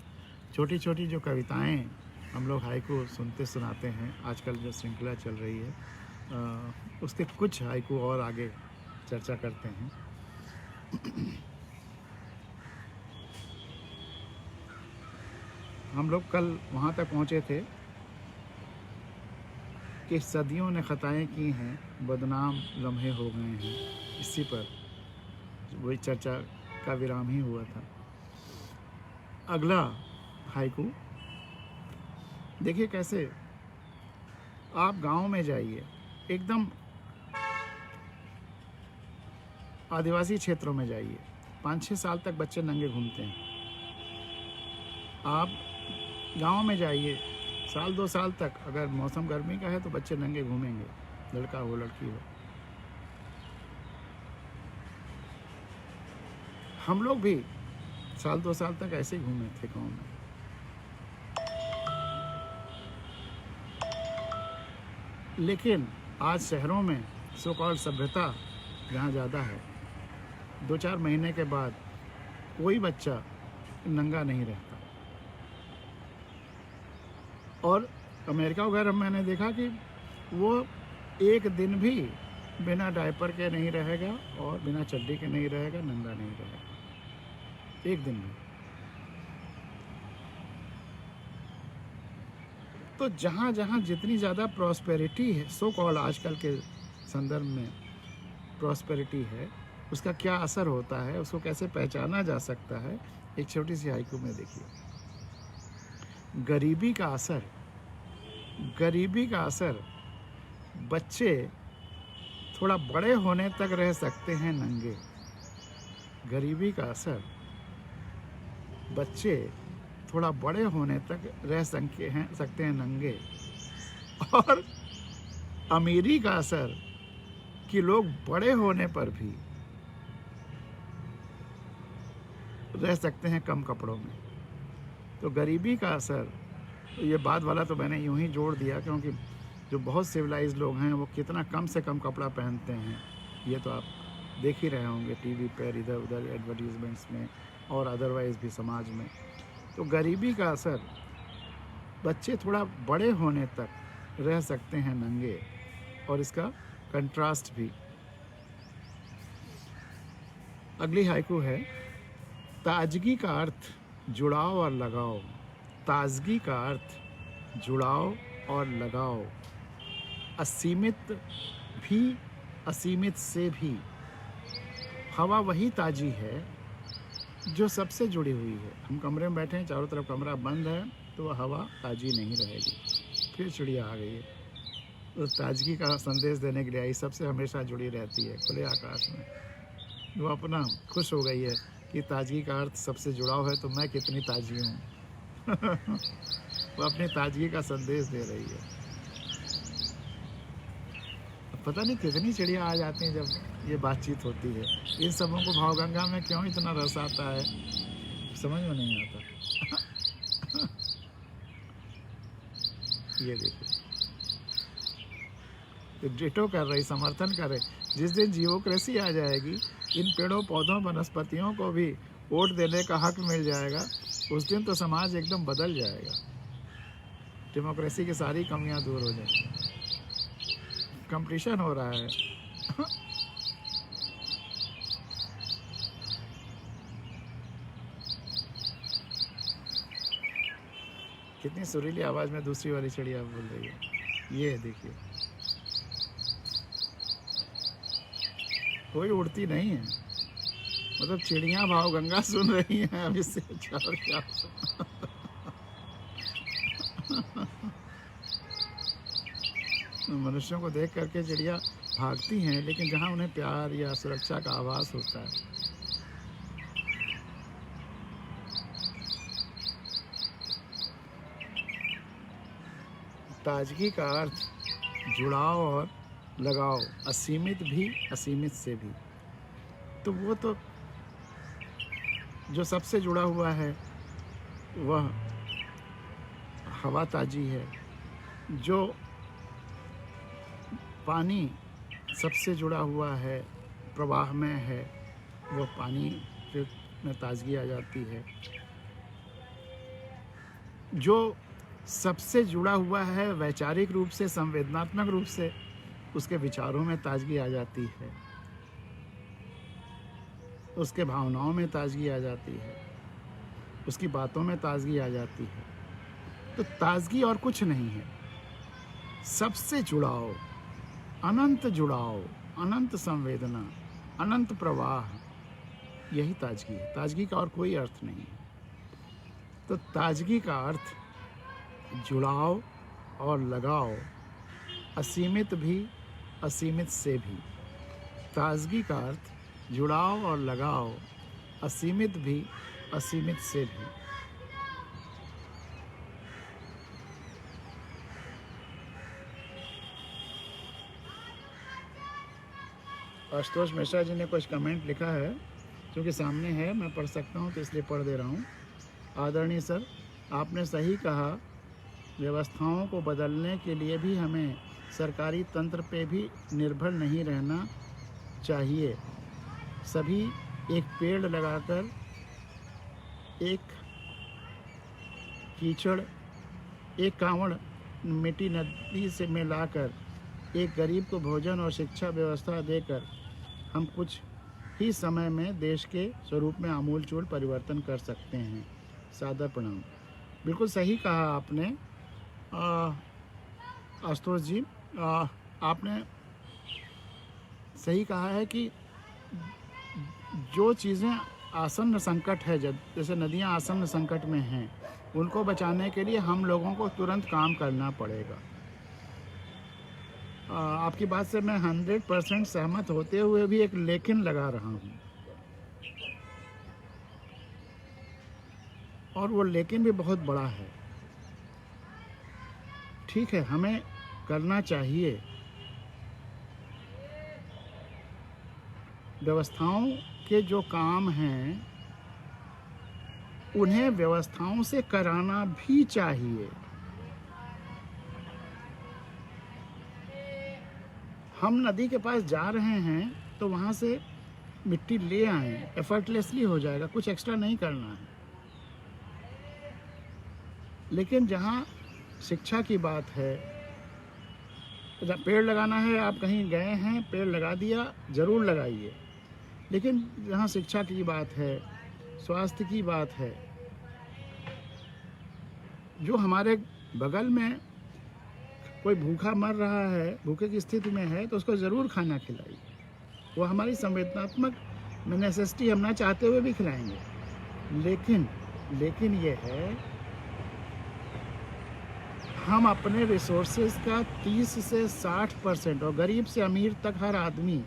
छोटी छोटी जो कविताएं हम लोग हाइकू सुनते सुनाते हैं, आजकल जो श्रृंखला चल रही है, उसके कुछ हाइकू और आगे चर्चा करते हैं। हम लोग कल वहाँ तक पहुँचे थे कि सदियों ने ख़ताएँ की हैं, बदनाम लम्हे हो गए हैं। इसी पर वही चर्चा का विराम ही हुआ था। अगला हाइकू देखिए कैसे, आप गांव में जाइए, एकदम आदिवासी क्षेत्रों में जाइए, 5-6 साल तक बच्चे नंगे घूमते हैं। आप गांव में जाइए, 1-2 साल तक, अगर मौसम गर्मी का है तो बच्चे नंगे घूमेंगे, लड़का हो लड़की हो। हम लोग भी 1-2 साल तक ऐसे ही घूमे थे गाँव में। लेकिन आज शहरों में सो कॉल्ड सभ्यता जहाँ ज़्यादा है, 2-4 महीने के बाद कोई बच्चा नंगा नहीं रहता। और अमेरिका वगैरह मैंने देखा कि वो एक दिन भी बिना डायपर के नहीं रहेगा और बिना चड्डी के नहीं रहेगा, नंगा नहीं रहेगा, एक दिन भी। तो जहाँ जहाँ जितनी ज़्यादा प्रॉस्पेरिटी है, सो कॉल्ड आजकल के संदर्भ में प्रॉस्पेरिटी है, उसका क्या असर होता है, उसको कैसे पहचाना जा सकता है, एक छोटी सी हाइकू में देखिए। गरीबी का असर, गरीबी का असर, बच्चे थोड़ा बड़े होने तक रह सकते हैं नंगे। गरीबी का असर, बच्चे थोड़ा बड़े होने तक रह सकते हैं नंगे। और अमीरी का असर कि लोग बड़े होने पर भी रह सकते हैं कम कपड़ों में। तो गरीबी का असर, ये बाद वाला तो मैंने यूं ही जोड़ दिया, क्योंकि जो बहुत सिविलाइज लोग हैं वो कितना कम से कम कपड़ा पहनते हैं, ये तो आप देख ही रहे होंगे टीवी पर, इधर उधर एडवर्टीजमेंट्स में और अदरवाइज़ भी समाज में। तो गरीबी का असर, बच्चे थोड़ा बड़े होने तक रह सकते हैं नंगे, और इसका कंट्रास्ट भी। अगली हाइकू है, ताजगी का अर्थ जुड़ाव और लगाव। ताजगी का अर्थ जुड़ाव और लगाव। असीमित भी, असीमित से भी। हवा वही ताजी है जो सबसे जुड़ी हुई है। हम कमरे में बैठे हैं, चारों तरफ कमरा बंद है, तो वह हवा ताजी नहीं रहेगी। फिर चिड़िया आ गई है, उस ताजगी का संदेश देने के लिए आई, सबसे हमेशा जुड़ी रहती है खुले आकाश में। वो अपना खुश हो गई है कि ताजगी का अर्थ सबसे जुड़ाव है, तो मैं कितनी ताजी हूँ। वो अपनी ताजगी का संदेश दे रही है। पता नहीं कितनी चिड़िया आ जाती हैं जब ये बातचीत होती है। इन सबों को भावगंगा में क्यों इतना रस आता है, समझ में नहीं आता। ये देखिए, डिटो कर रही, समर्थन कर रही। जिस दिन जीवोक्रेसी आ जाएगी, इन पेड़ों पौधों वनस्पतियों को भी वोट देने का हक मिल जाएगा, उस दिन तो समाज एकदम बदल जाएगा। डेमोक्रेसी की सारी कमियां दूर हो जाएंगी। कंपटीशन हो रहा है। कितनी सुरीली आवाज में दूसरी वाली चिड़िया बोल रही है। ये देखिए, कोई उड़ती नहीं है, मतलब चिड़िया भावगंगा सुन रही हैं। अब इससे अच्छा और क्या। मनुष्यों को देख करके चिड़िया भागती हैं, लेकिन जहाँ उन्हें प्यार या सुरक्षा का आभास होता है। ताजगी का अर्थ जुड़ाव और लगाव। असीमित भी, असीमित से भी। तो वो तो जो सबसे जुड़ा हुआ है वह हवा ताजी है। जो पानी सबसे जुड़ा हुआ है, प्रवाह में है, वो पानी में ताजगी आ जाती है। जो सबसे जुड़ा हुआ है वैचारिक रूप से, संवेदनात्मक रूप से, उसके विचारों में ताजगी आ जाती है, उसके भावनाओं में ताजगी आ जाती है, उसकी बातों में ताजगी आ जाती है। तो ताजगी और कुछ नहीं है, सबसे जुड़ाव, अनंत जुड़ाव, अनंत संवेदना, अनंत प्रवाह, यही ताजगी है। ताजगी का और कोई अर्थ नहीं है। तो ताजगी का अर्थ जुड़ाव और लगाव, असीमित भी, असीमित से भी। ताजगी का अर्थ जुड़ाव और लगाव, असीमित भी, असीमित से भी। आशुतोष मिश्रा जी ने कुछ कमेंट लिखा है, क्योंकि सामने है, मैं पढ़ सकता हूँ तो इसलिए पढ़ दे रहा हूँ। आदरणीय सर, आपने सही कहा, व्यवस्थाओं को बदलने के लिए भी हमें सरकारी तंत्र पे भी निर्भर नहीं रहना चाहिए। सभी एक पेड़ लगाकर, एक कीचड़, एक कांवड़ मिट्टी नदी से मिलाकर, एक गरीब को भोजन और शिक्षा व्यवस्था देकर हम कुछ ही समय में देश के स्वरूप में आमूलचूल परिवर्तन कर सकते हैं। सादर प्रणाम। बिल्कुल सही कहा आपने आशुतोष जी। आपने सही कहा है कि जो चीज़ें आसन्न संकट है, जैसे नदियाँ आसन्न संकट में हैं, उनको बचाने के लिए हम लोगों को तुरंत काम करना पड़ेगा। आपकी बात से मैं 100% सहमत होते हुए भी एक लेकिन लगा रहा हूँ, और वो लेकिन भी बहुत बड़ा है। ठीक है, हमें करना चाहिए, व्यवस्थाओं के जो काम हैं उन्हें व्यवस्थाओं से कराना भी चाहिए। हम नदी के पास जा रहे हैं तो वहाँ से मिट्टी ले आएं, एफर्टलेसली हो जाएगा, कुछ एक्स्ट्रा नहीं करना है। लेकिन जहाँ शिक्षा की बात है, पेड़ लगाना है, आप कहीं गए हैं, पेड़ लगा दिया, ज़रूर लगाइए। लेकिन जहाँ शिक्षा की बात है, स्वास्थ्य की बात है, जो हमारे बगल में कोई भूखा मर रहा है, भूखे की स्थिति में है, तो उसको ज़रूर खाना खिलाइए। वो हमारी संवेदनात्मक नेसेसिटी हम ना चाहते हुए भी खिलाएंगे। लेकिन ये है, हम अपने रिसोर्सेज का 30 से 60% और गरीब से अमीर तक हर आदमी,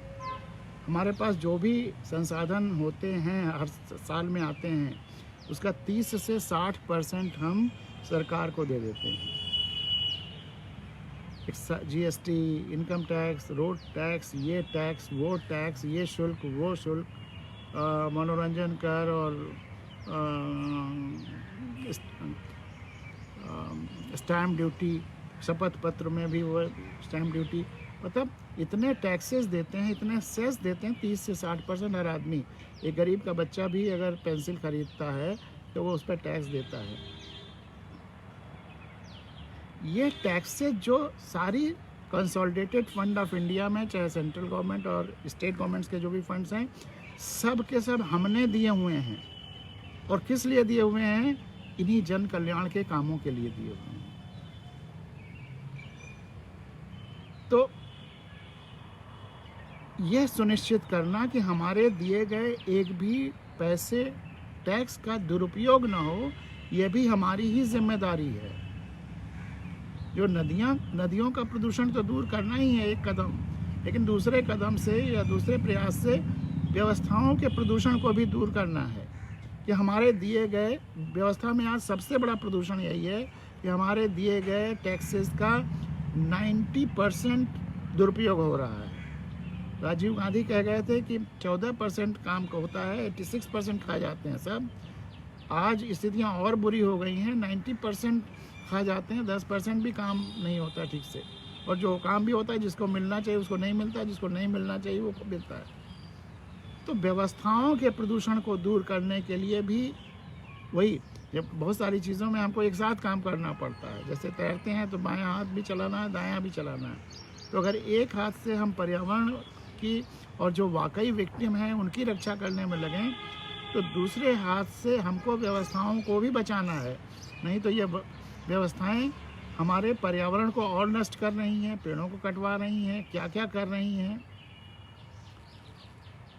हमारे पास जो भी संसाधन होते हैं हर साल में आते हैं, उसका 30 से 60% हम सरकार को दे देते हैं। GST, income tax, road tax, ये टैक्स, वो टैक्स, ये शुल्क, वो शुल्क, मनोरंजन कर और स्टैम्प ड्यूटी, शपथ पत्र में भी वो स्टैम्प ड्यूटी, मतलब इतने टैक्सेस देते हैं, इतने सेस देते हैं, 30 से 60% हर आदमी। एक गरीब का बच्चा भी अगर पेंसिल खरीदता है तो वो उस पर टैक्स देता है। ये टैक्सेस जो सारी कंसोलिडेटेड फंड ऑफ इंडिया में, चाहे सेंट्रल गवर्नमेंट और स्टेट गवर्नमेंट्स के जो भी फंड्स हैं, सब के सब हमने दिए हुए हैं। और किस लिए दिए हुए हैं? इन्हीं जन कल्याण के कामों के लिए दिए हुए हैं। तो यह सुनिश्चित करना कि हमारे दिए गए एक भी पैसे टैक्स का दुरुपयोग न हो, यह भी हमारी ही जिम्मेदारी है। जो नदियों का प्रदूषण तो दूर करना ही है एक कदम, लेकिन दूसरे कदम से या दूसरे प्रयास से व्यवस्थाओं के प्रदूषण को भी दूर करना है। कि हमारे दिए गए व्यवस्था में आज सबसे बड़ा प्रदूषण यही है कि हमारे दिए गए टैक्सेस का 90% दुरुपयोग हो रहा है। राजीव गांधी कह गए थे कि 14% काम का होता है, 86% खा जाते हैं सब। आज स्थितियाँ और बुरी हो गई हैं, 90% खा जाते हैं, 10% भी काम नहीं होता ठीक से। और जो काम भी होता है, जिसको मिलना चाहिए उसको नहीं मिलता, जिसको नहीं मिलना चाहिए वो मिलता है। तो व्यवस्थाओं के प्रदूषण को दूर करने के लिए भी वही, जब बहुत सारी चीज़ों में हमको एक साथ काम करना पड़ता है। जैसे तैरते हैं तो बायां हाथ भी चलाना है, दायां भी चलाना है। तो अगर एक हाथ से हम पर्यावरण की और जो वाकई विक्टिम हैं उनकी रक्षा करने में लगें, तो दूसरे हाथ से हमको व्यवस्थाओं को भी बचाना है। नहीं तो ये व्यवस्थाएं हमारे पर्यावरण को और नष्ट कर रही हैं, पेड़ों को कटवा रही हैं, क्या क्या कर रही हैं।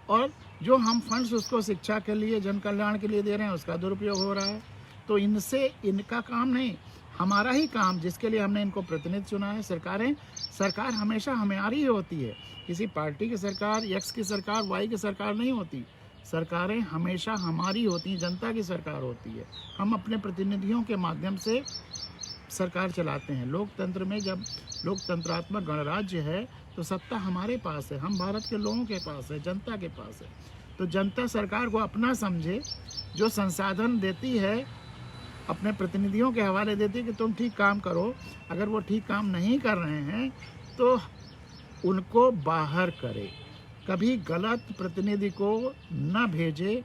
और जो हम फंड्स उसको शिक्षा के लिए, जन कल्याण के लिए दे रहे हैं, उसका दुरुपयोग हो रहा है। तो इनसे इनका काम नहीं, हमारा ही काम, जिसके लिए हमने इनको प्रतिनिधि चुना है। सरकार हमेशा हमारी ही होती है। किसी पार्टी की सरकार, एक्स की सरकार, वाई की सरकार नहीं होती। सरकारें हमेशा हमारी होती हैं, जनता की सरकार होती है। हम अपने प्रतिनिधियों के माध्यम से सरकार चलाते हैं। लोकतंत्र में जब लोकतंत्रात्मक गणराज्य है तो सत्ता हमारे पास है, हम भारत के लोगों के पास है, जनता के पास है। तो जनता सरकार को अपना समझे, जो संसाधन देती है अपने प्रतिनिधियों के हवाले देती है कि तुम ठीक काम करो। अगर वो ठीक काम नहीं कर रहे हैं तो उनको बाहर करे, कभी गलत प्रतिनिधि को न भेजे।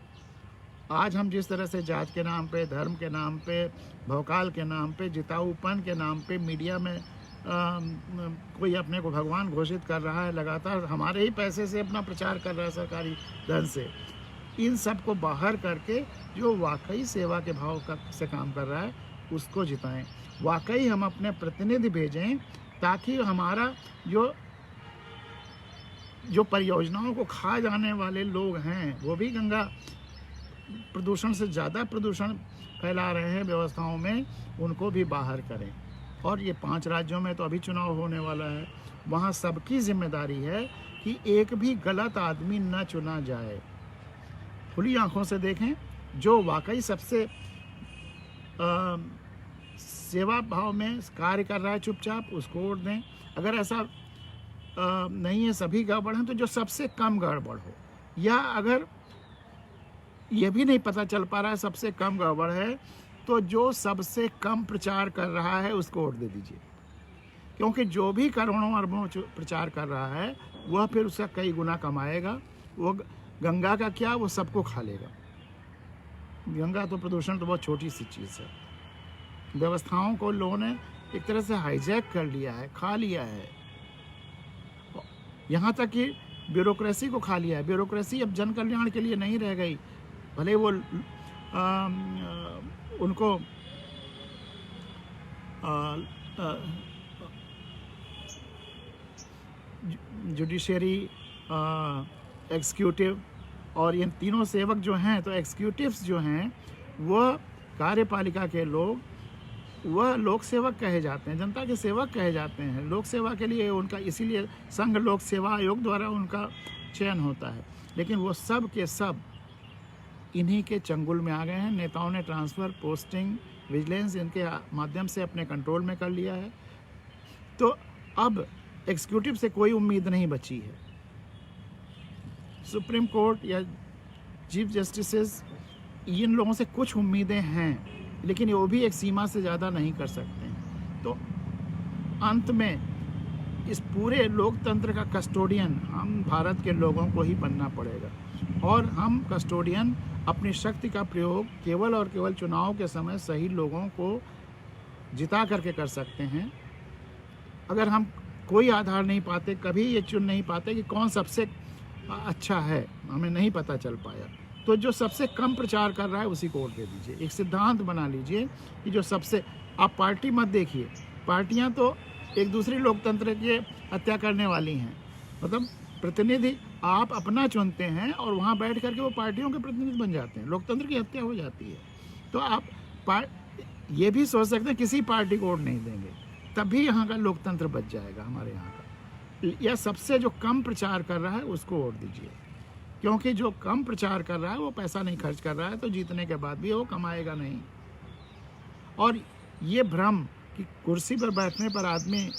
आज हम जिस तरह से जात के नाम पे, धर्म के नाम पे, भौकाल के नाम पे, जिताऊपन के नाम पे मीडिया में कोई अपने को भगवान घोषित कर रहा है, लगातार हमारे ही पैसे से अपना प्रचार कर रहा है सरकारी धन से। इन सब को बाहर करके जो वाकई सेवा के भाव से काम कर रहा है उसको जिताएं। वाकई हम अपने प्रतिनिधि भेजें ताकि हमारा जो परियोजनाओं को खा जाने वाले लोग हैं, वो भी गंगा प्रदूषण से ज़्यादा प्रदूषण फैला रहे हैं व्यवस्थाओं में, उनको भी बाहर करें। और ये 5 राज्यों में तो अभी चुनाव होने वाला है, वहाँ सबकी जिम्मेदारी है कि एक भी गलत आदमी न चुना जाए। खुली आंखों से देखें, जो वाकई सबसे सेवा भाव में कार्य कर रहा है चुपचाप, उसको वोट दें। अगर ऐसा नहीं है, सभी गड़बड़ हैं, तो जो सबसे कम गड़बड़ हो, या अगर ये भी नहीं पता चल पा रहा है सबसे कम गड़बड़ है, तो जो सबसे कम प्रचार कर रहा है उसको वोट दे दीजिए। क्योंकि जो भी करोड़ों अरबों प्रचार कर रहा है वह फिर उसका कई गुना कमाएगा। वो गंगा का क्या, वो सबको खा लेगा। गंगा तो प्रदूषण तो बहुत छोटी सी चीज़ है। व्यवस्थाओं को लोगों ने एक तरह से हाईजैक कर लिया है, खा लिया है। यहाँ तक कि ब्यूरोक्रेसी को खा लिया है। ब्यूरोक्रेसी अब जन कल्याण के लिए नहीं रह गई। भले वो उनको जुडिशरी, एग्जीक्यूटिव और ये तीनों सेवक जो हैं, तो एग्जीक्यूटिव्स जो हैं वह कार्यपालिका के लोग, वह लोक सेवक कहे जाते हैं, जनता के सेवक कहे जाते हैं। लोक सेवा के लिए उनका, इसीलिए संघ लोक सेवा आयोग द्वारा उनका चयन होता है। लेकिन वो सब के सब इन्हीं के चंगुल में आ गए हैं। नेताओं ने ट्रांसफ़र, पोस्टिंग, विजिलेंस इनके माध्यम से अपने कंट्रोल में कर लिया है। तो अब एग्जीक्यूटिव से कोई उम्मीद नहीं बची है। सुप्रीम कोर्ट या चीफ जस्टिसेस, इन लोगों से कुछ उम्मीदें हैं, लेकिन वो भी एक सीमा से ज़्यादा नहीं कर सकते हैं। तो अंत में इस पूरे लोकतंत्र का कस्टोडियन हम भारत के लोगों को ही बनना पड़ेगा। और हम कस्टोडियन अपनी शक्ति का प्रयोग केवल और केवल चुनाव के समय सही लोगों को जिता करके कर सकते हैं। अगर हम कोई आधार नहीं पाते, कभी ये चुन नहीं पाते कि कौन सबसे अच्छा है, हमें नहीं पता चल पाया, तो जो सबसे कम प्रचार कर रहा है उसी को वोट दे दीजिए। एक सिद्धांत बना लीजिए कि जो सबसे, आप पार्टी मत देखिए, पार्टियां तो एक दूसरी लोकतंत्र के हत्या करने वाली हैं। मतलब प्रतिनिधि आप अपना चुनते हैं और वहां बैठ करके वो पार्टियों के प्रतिनिधि बन जाते हैं, लोकतंत्र की हत्या हो जाती है। तो आप ये भी सोच सकते हैं किसी पार्टी को वोट नहीं देंगे, तभी यहाँ का लोकतंत्र बच जाएगा हमारे यहाँ का। या सबसे जो कम प्रचार कर रहा है उसको वोट दीजिए, क्योंकि जो कम प्रचार कर रहा है वो पैसा नहीं खर्च कर रहा है, तो जीतने के बाद भी वो कमाएगा नहीं। और ये भ्रम कि कुर्सी पर बैठने पर आदमी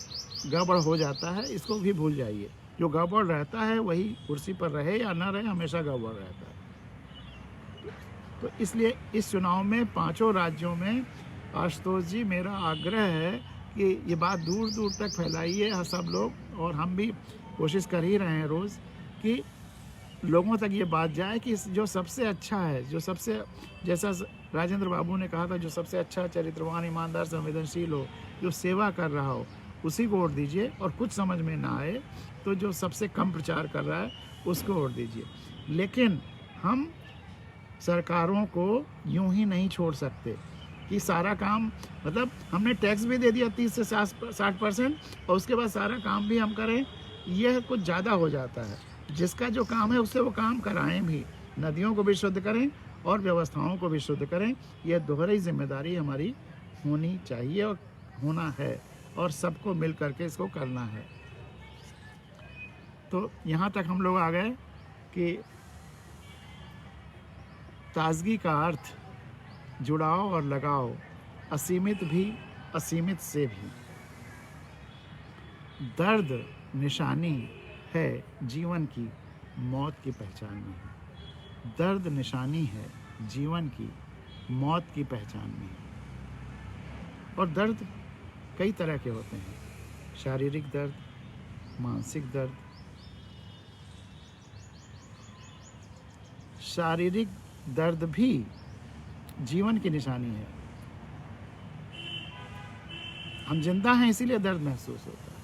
गड़बड़ हो जाता है, इसको भी भूल जाइए। जो गड़बड़ रहता है वही कुर्सी पर रहे या ना रहे, हमेशा गड़बड़ रहता है। तो इसलिए इस चुनाव में पांचों राज्यों में आशुतोष जी, मेरा आग्रह है कि ये बात दूर दूर तक फैलाइए सब लोग, और हम भी कोशिश कर ही रहे हैं रोज़ कि लोगों तक ये बात जाए कि जो सबसे अच्छा है, जो सबसे, जैसा राजेंद्र बाबू ने कहा था, जो सबसे अच्छा, चरित्रवान, ईमानदार, संवेदनशील हो, जो सेवा कर रहा हो, उसी को वोट दीजिए। और कुछ समझ में ना आए तो जो सबसे कम प्रचार कर रहा है उसको वोट दीजिए। लेकिन हम सरकारों को यूं ही नहीं छोड़ सकते कि सारा काम, मतलब हमने टैक्स भी दे दिया 30 से 60%, और उसके बाद सारा काम भी हम करें, यह कुछ ज़्यादा हो जाता है। जिसका जो काम है उससे वो काम कराएं भी, नदियों को भी शुद्ध करें और व्यवस्थाओं को भी शुद्ध करें। यह दोहरी जिम्मेदारी हमारी होनी चाहिए और होना है, और सबको मिल करके इसको करना है। तो यहाँ तक हम लोग आ गए कि ताजगी का अर्थ जुड़ाव और लगाव, असीमित भी, असीमित से भी। दर्द निशानी है जीवन की, मौत की पहचान नहीं। दर्द निशानी है जीवन की, मौत की पहचान नहीं। और दर्द कई तरह के होते हैं, शारीरिक दर्द, मानसिक दर्द। शारीरिक दर्द भी जीवन की निशानी है। हम जिंदा हैं इसीलिए दर्द महसूस होता है।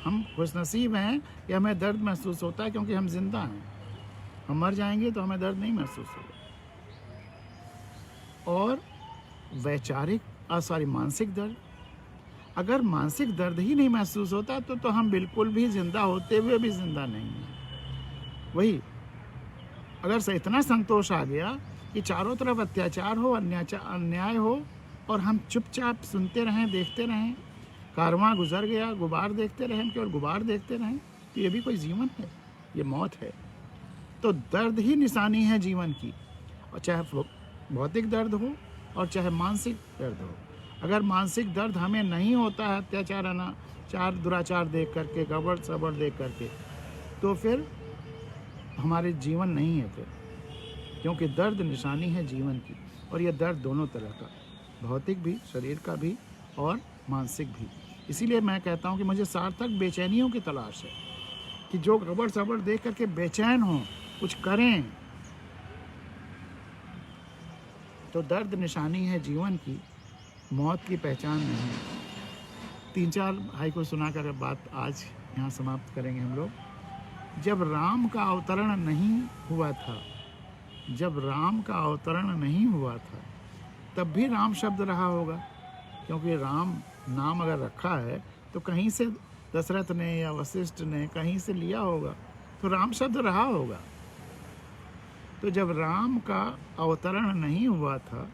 हम खुशनसीब हैं कि हमें दर्द महसूस होता है क्योंकि हम जिंदा हैं। हम मर जाएंगे तो हमें दर्द नहीं महसूस होगा। और मानसिक दर्द, अगर मानसिक दर्द ही नहीं महसूस होता तो हम बिल्कुल भी जिंदा होते हुए भी जिंदा नहीं हैं। वही अगर से इतना संतोष आ गया कि चारों तरफ अत्याचार हो, अन्याय हो, और हम चुपचाप सुनते रहें, देखते रहें, कारवां गुजर गया, गुबार देखते रहें, केवल गुबार देखते रहें, तो ये भी कोई जीवन है? ये मौत है। तो दर्द ही निशानी है जीवन की, और चाहे भौतिक दर्द हो और चाहे मानसिक दर्द हो। अगर मानसिक दर्द हमें नहीं होता है अत्याचार, अनाचार, दुराचार देख करके, गड़बड़ सबड़ देख करके, तो फिर हमारे जीवन नहीं है फिर, क्योंकि दर्द निशानी है जीवन की। और ये दर्द दोनों तरह का, भौतिक भी, शरीर का भी और मानसिक भी। इसीलिए मैं कहता हूँ कि मुझे सार्थक बेचैनियों की तलाश है, कि जो गड़बड़ सबड़ देख करके बेचैन हों, कुछ करें। तो दर्द निशानी है जीवन की, मौत की पहचान नहीं। 3-4 हाइको सुनाकर बात आज यहाँ समाप्त करेंगे हम लोग। जब राम का अवतरण नहीं हुआ था, जब राम का अवतरण नहीं हुआ था, तब भी राम शब्द रहा होगा, क्योंकि राम नाम अगर रखा है तो कहीं से दशरथ ने या वशिष्ठ ने कहीं से लिया होगा, तो राम शब्द रहा होगा। तो जब राम का अवतरण नहीं हुआ था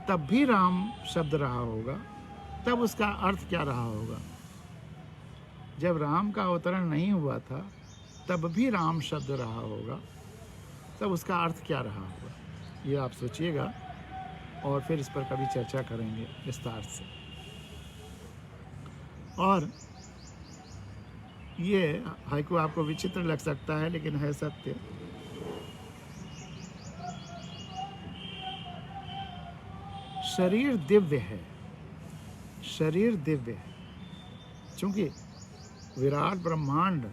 तब भी राम शब्द रहा होगा, तब उसका अर्थ क्या रहा होगा? जब राम का अवतरण नहीं हुआ था तब भी राम शब्द रहा होगा, तब उसका अर्थ क्या रहा होगा? ये आप सोचिएगा और फिर इस पर कभी चर्चा करेंगे विस्तार से। और ये हाइकू आपको विचित्र लग सकता है, लेकिन है सत्य। शरीर दिव्य है, शरीर दिव्य है, क्योंकि विराट ब्रह्मांड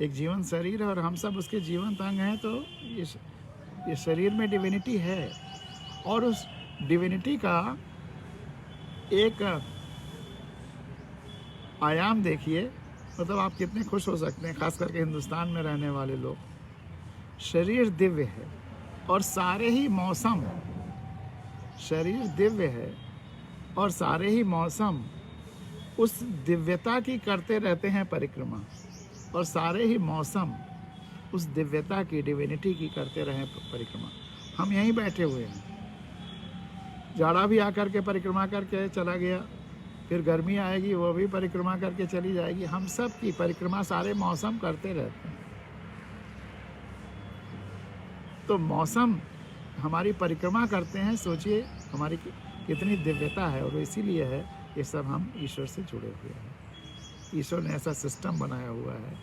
एक जीवन शरीर है और हम सब उसके जीवंत अंग हैं, तो ये शरीर में डिविनिटी है। और उस डिविनिटी का एक आयाम देखिए, मतलब आप कितने खुश हो सकते हैं, खास करके हिंदुस्तान में रहने वाले लोग। शरीर दिव्य है और सारे ही मौसम, शरीर दिव्य है और सारे ही मौसम उस दिव्यता की करते रहते हैं परिक्रमा, और सारे ही मौसम उस दिव्यता की, डिविनिटी की करते रहे परिक्रमा। हम यहीं बैठे हुए हैं, जाड़ा भी आकर के परिक्रमा करके चला गया, फिर गर्मी आएगी वो भी परिक्रमा करके चली जाएगी। हम सब की परिक्रमा सारे मौसम करते रहते हैं। तो मौसम हमारी परिक्रमा करते हैं, सोचिए हमारी कितनी दिव्यता है। और इसीलिए है ये सब, हम ईश्वर से जुड़े हुए हैं। ईश्वर ने ऐसा सिस्टम बनाया हुआ है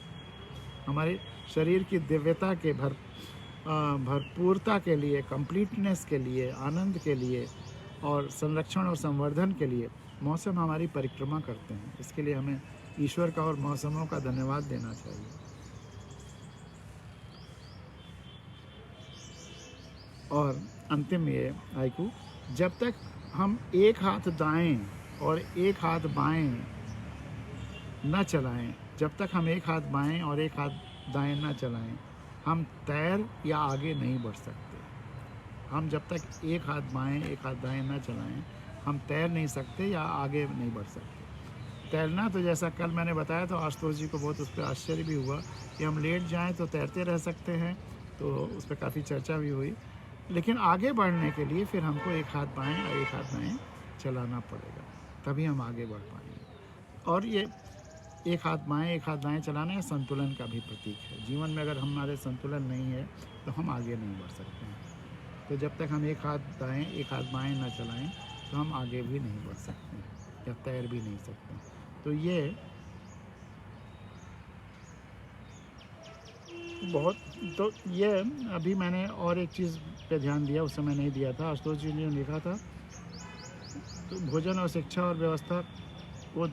हमारे शरीर की दिव्यता के भरपूरता के लिए, कंप्लीटनेस के लिए, आनंद के लिए और संरक्षण और संवर्धन के लिए मौसम हमारी परिक्रमा करते हैं। इसके लिए हमें ईश्वर का और मौसमों का धन्यवाद देना चाहिए। और अंतिम ये हाइकू, जब तक हम एक हाथ दाएं और एक हाथ बाएं न चलाएं, जब तक हम एक हाथ बाएं और एक हाथ दाएं न चलाएं, हम तैर या आगे नहीं बढ़ सकते। हम जब तक एक हाथ बाएं एक हाथ दाएं न चलाएं, हम तैर नहीं सकते या आगे नहीं बढ़ सकते। तैरना तो जैसा कल मैंने बताया था, आशुतोष जी को बहुत उस पर आश्चर्य भी हुआ कि हम लेट जाएं तो तैरते रह सकते हैं, तो उस पर काफ़ी चर्चा भी हुई। लेकिन आगे बढ़ने के लिए फिर हमको एक हाथ बाएं और एक हाथ दाएं चलाना पड़ेगा, तभी हम आगे बढ़ पाएंगे। और ये एक हाथ बाएं एक हाथ दाएं चलाना है संतुलन का भी प्रतीक है। जीवन में अगर हमारे संतुलन नहीं है तो हम आगे नहीं बढ़ सकते हैं। तो जब तक हम एक हाथ दाएं एक हाथ बाएं न चलाएं तो हम आगे भी नहीं बढ़ सकते हैं या तैर भी नहीं सकते। तो ये बहुत, तो ये अभी मैंने और एक चीज़ पे ध्यान दिया, उस समय नहीं दिया था। आशुतोष जी ने लिखा था, तो भोजन और शिक्षा और व्यवस्था को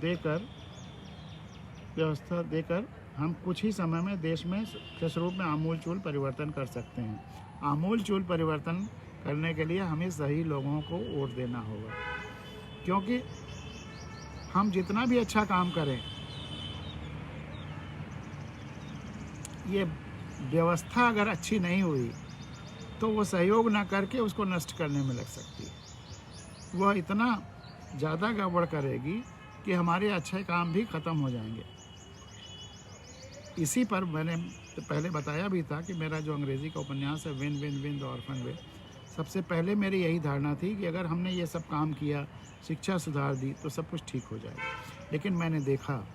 व्यवस्था देकर हम कुछ ही समय में देश में के स्वरूप में आमूलचूल परिवर्तन कर सकते हैं। आमूलचूल परिवर्तन करने के लिए हमें सही लोगों को वोट देना होगा, क्योंकि हम जितना भी अच्छा काम करें, ये व्यवस्था अगर अच्छी नहीं हुई तो वो सहयोग ना करके उसको नष्ट करने में लग सकती है। वह इतना ज़्यादा गड़बड़ करेगी कि हमारे अच्छे काम भी ख़त्म हो जाएंगे। इसी पर मैंने पहले बताया भी था कि मेरा जो अंग्रेज़ी का उपन्यास है win win win the orphan way, सबसे पहले मेरी यही धारणा थी कि अगर हमने ये सब काम किया, शिक्षा सुधार दी, तो सब कुछ ठीक हो जाएगा। लेकिन मैंने देखा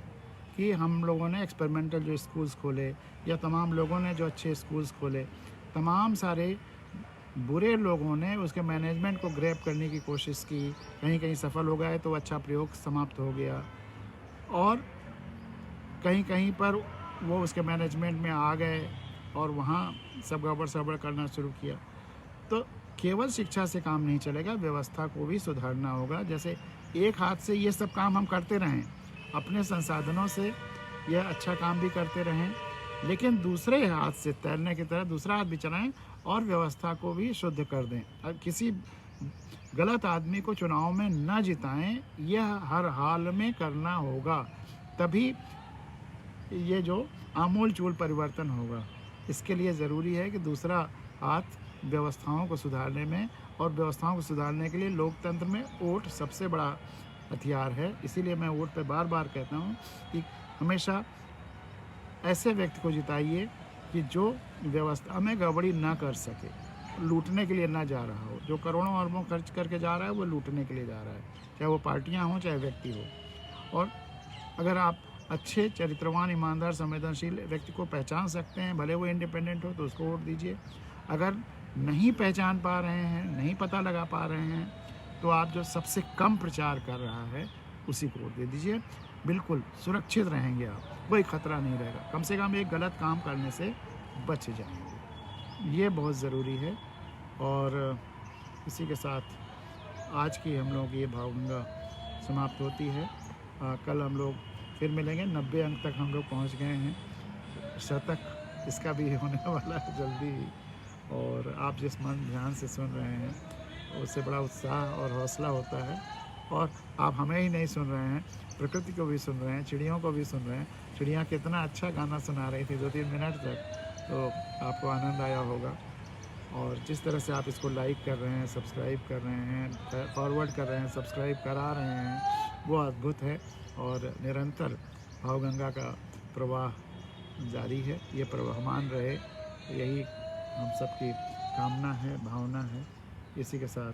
कि हम लोगों ने एक्सपेरिमेंटल जो स्कूल्स खोले या तमाम लोगों ने जो अच्छे स्कूल्स खोले, तमाम सारे बुरे लोगों ने उसके मैनेजमेंट को ग्रैब करने की कोशिश की। कहीं कहीं सफल हो गए तो अच्छा प्रयोग समाप्त हो गया, और कहीं कहीं पर वो उसके मैनेजमेंट में आ गए और वहाँ सब गड़बड़ सड़बड़ करना शुरू किया। तो केवल शिक्षा से काम नहीं चलेगा, व्यवस्था को भी सुधारना होगा। जैसे एक हाथ से ये सब काम हम करते रहें, अपने संसाधनों से यह अच्छा काम भी करते रहें, लेकिन दूसरे हाथ से तैरने की तरह दूसरा हाथ भी चलाएं और व्यवस्था को भी शुद्ध कर दें। और किसी गलत आदमी को चुनाव में न जिताएं, यह हर हाल में करना होगा। तभी ये जो आमूल चूल परिवर्तन होगा। इसके लिए ज़रूरी है कि दूसरा हाथ व्यवस्थाओं को सुधारने में, और व्यवस्थाओं को सुधारने के लिए लोकतंत्र में वोट सबसे बड़ा हथियार है। इसीलिए मैं वोट पे बार बार कहता हूँ कि हमेशा ऐसे व्यक्ति को जिताइए कि जो व्यवस्था में गड़बड़ी ना कर सके, लूटने के लिए ना जा रहा हो। जो करोड़ों अरबों खर्च करके जा रहा है वो लूटने के लिए जा रहा है, चाहे वो पार्टियां हों चाहे व्यक्ति हो। और अगर आप अच्छे चरित्रवान, ईमानदार, संवेदनशील व्यक्ति को पहचान सकते हैं, भले वो इंडिपेंडेंट हो, तो उसको वोट दीजिए। अगर नहीं पहचान पा रहे हैं, नहीं पता लगा पा रहे हैं, तो आप जो सबसे कम प्रचार कर रहा है उसी को वोट दे दीजिए। बिल्कुल सुरक्षित रहेंगे आप, कोई खतरा नहीं रहेगा। कम से कम एक गलत काम करने से बच जाएंगे, ये बहुत ज़रूरी है। और इसी के साथ आज की हम लोग ये भावगंगा समाप्त होती है। कल हम लोग फिर मिलेंगे। 90 अंक तक हम लोग पहुंच गए हैं, शतक इसका भी होने वाला है जल्दी ही। और आप जिस मन ध्यान से सुन रहे हैं उससे बड़ा उत्साह और हौसला होता है। और आप हमें ही नहीं सुन रहे हैं, प्रकृति को भी सुन रहे हैं, चिड़ियों को भी सुन रहे हैं। चिड़ियाँ कितना अच्छा गाना सुना रही थी 2-3 मिनट तक, तो आपको आनंद आया होगा। और जिस तरह से आप इसको लाइक कर रहे हैं, सब्सक्राइब कर रहे हैं, फॉरवर्ड कर रहे हैं, सब्सक्राइब करा रहे हैं, वो अद्भुत है। और निरंतर भावगंगा का प्रवाह जारी है, ये प्रवहमान रहे, यही हम सबकी कामना है, भावना है। इसी के साथ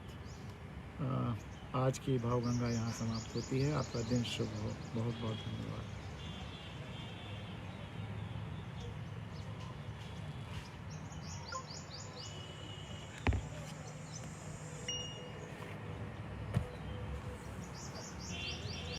आज की भावगंगा यहाँ समाप्त होती है। आपका दिन शुभ हो। बहुत बहुत धन्यवाद।